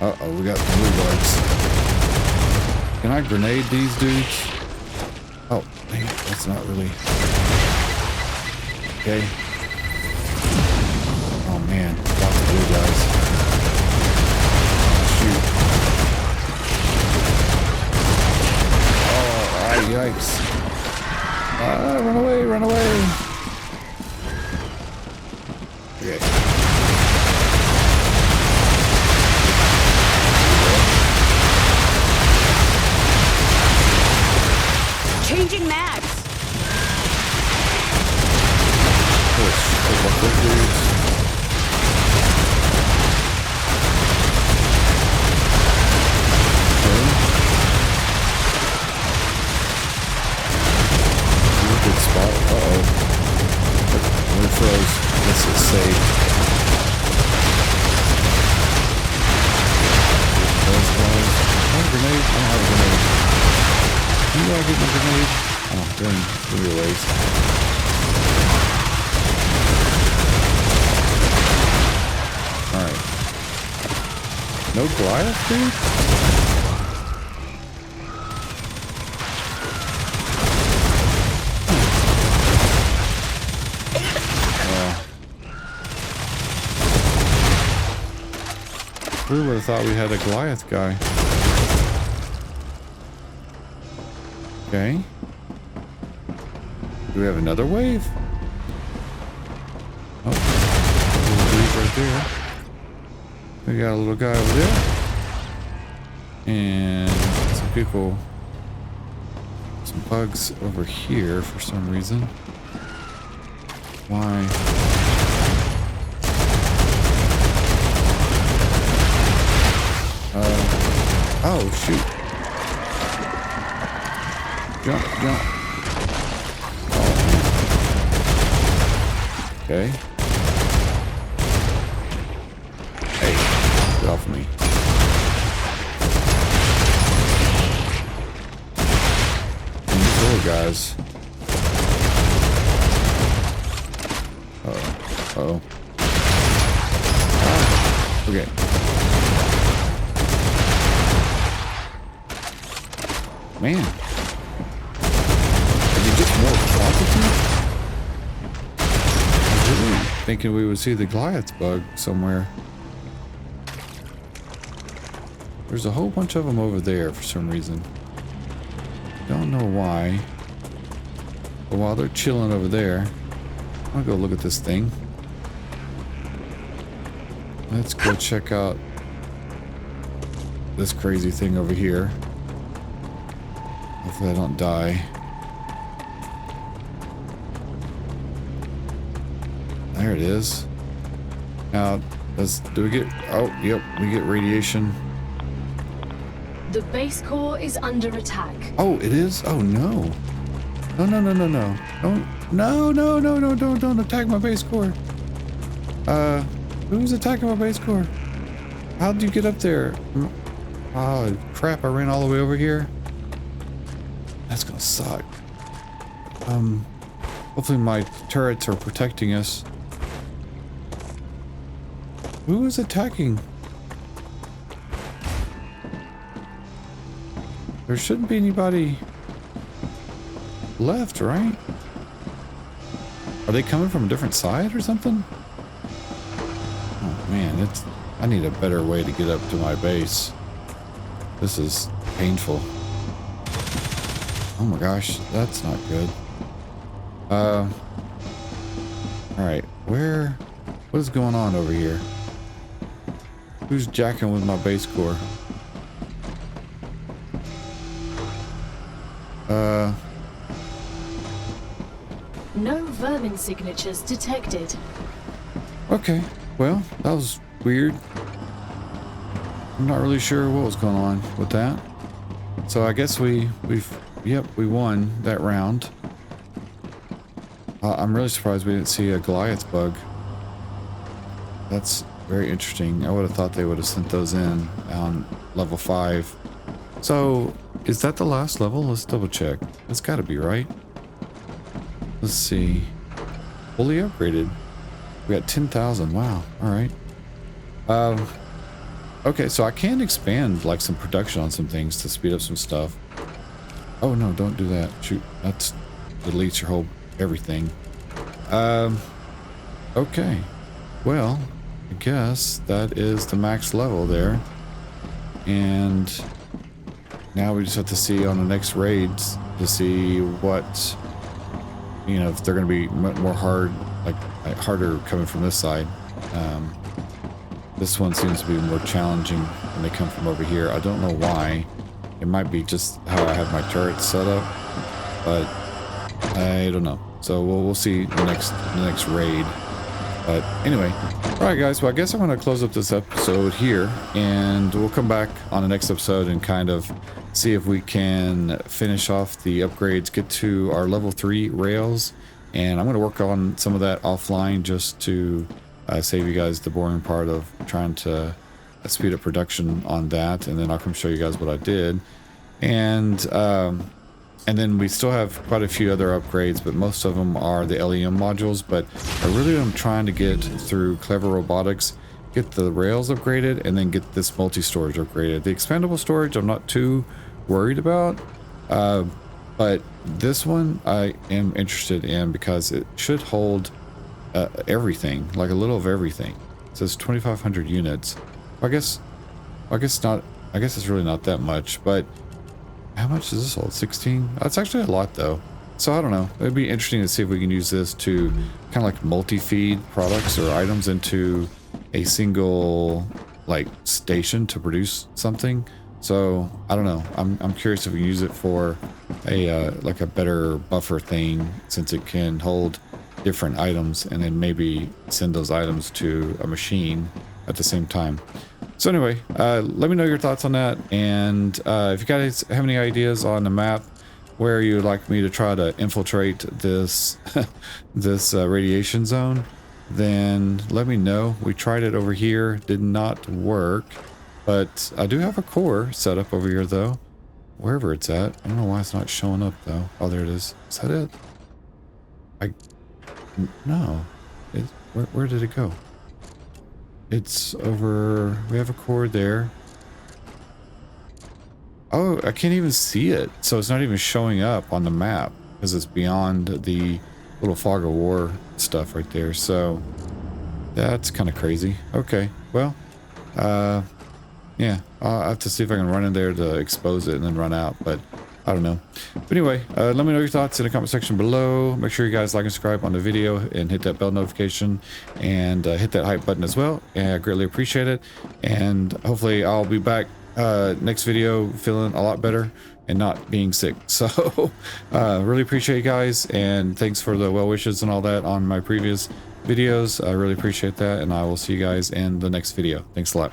Uh-oh, we got blue bugs. Can I grenade these dudes? Oh, dang it, that's not really... Okay. Oh man, lots of blue guys. Shoot. Oh, yikes. Run away, run away. Okay. Changing mags. Push. Take off those dudes. Okay. Good spot. Uh-oh. We froze. This is safe. Those guys. I have a grenade. I don't have a grenade. You gotta get my grenade. Oh, dang. Give me a waste. Alright. No Goliath, dude? Who would have thought we had a Goliath guy? Okay. Do we have another wave? Oh, little dude right there. We got a little guy over there. And some people, some bugs over here for some reason. Why? Oh, shoot. Jump, jump. Oh, man. Okay. Hey, get off me. And these little guys. Uh-oh. Uh-oh. Ah, okay. Man. Did you get more quantity? I was really thinking we would see the Goliath bug somewhere. There's a whole bunch of them over there for some reason. Don't know why. But while they're chilling over there, I'll go look at this thing. Let's go check out this crazy thing over here. Hopefully I don't die. There it is. Now, do we get... Oh, yep, we get radiation. The base core is under attack. Oh, it is? Oh, no. No, no, no, no, no. Don't attack my base core. Who's attacking my base core? How'd you get up there? Oh, crap, I ran all the way over here. That's gonna suck. Hopefully my turrets are protecting us. Who is attacking? There shouldn't be anybody left, right? Are they coming from a different side or something? Oh man, I need a better way to get up to my base. This is painful. Oh my gosh, that's not good. Alright, what is going on over here? Who's jacking with my base core? No vermin signatures detected. Okay, well, that was weird. I'm not really sure what was going on with that. So I guess we won that round. I'm really surprised we didn't see a Goliath bug. That's very interesting. I would have thought they would have sent those in on level 5. So, is that the last level? Let's double check. That's got to be right. Let's see. Fully upgraded. We got 10,000. Wow. All right. Okay, so I can expand like some production on some things to speed up some stuff. Oh no, don't do that. Shoot, that deletes your whole everything. Okay. Well, I guess that is the max level there. And now we just have to see on the next raids to see what, you know, if they're going to be more hard, like harder coming from this side. This one seems to be more challenging when they come from over here. I don't know why. It might be just how I have my turrets set up, but I don't know. So we'll see the next raid. But anyway, all right, guys. Well, I guess I'm going to close up this episode here, and we'll come back on the next episode and kind of see if we can finish off the upgrades, get to our level 3 rails, and I'm going to work on some of that offline just to save you guys the boring part of trying to speed up production on that, and then I'll come show you guys what I did. And then we still have quite a few other upgrades, but most of them are the LEM modules. But I really am trying to get through Clever Robotics, get the rails upgraded, and then get this multi-storage upgraded. The expandable storage I'm not too worried about, but this one I am interested in because it should hold everything, like a little of everything. It says 2,500 units. I guess not. I guess it's really not that much, but how much does this hold? 16? That's actually a lot though. So I don't know. It'd be interesting to see if we can use this to kind of like multi-feed products or items into a single like station to produce something. So I don't know. I'm curious if we can use it for a like a better buffer thing, since it can hold different items and then maybe send those items to a machine at the same time. So anyway, let me know your thoughts on that, and if you guys have any ideas on the map where you'd like me to try to infiltrate this this radiation zone, then let me know. We tried it over here, did not work, but I do have a core set up over here though, wherever it's at. I don't know why it's not showing up though. Oh, there it is. Is that it? No. Where did it go? It's over. We have a core there. Oh, I can't even see it. So it's not even showing up on the map because it's beyond the little fog of war stuff right there. So that's kind of crazy. Okay, well, Yeah, I'll have to see if I can run in there to expose it and then run out, but I don't know. But anyway, let me know your thoughts in the comment section below. Make sure you guys like and subscribe on the video and hit that bell notification and hit that hype button as well. And I greatly appreciate it. And hopefully I'll be back next video feeling a lot better and not being sick. So really appreciate you guys, and thanks for the well wishes and all that on my previous videos. I really appreciate that, and I will see you guys in the next video. Thanks a lot.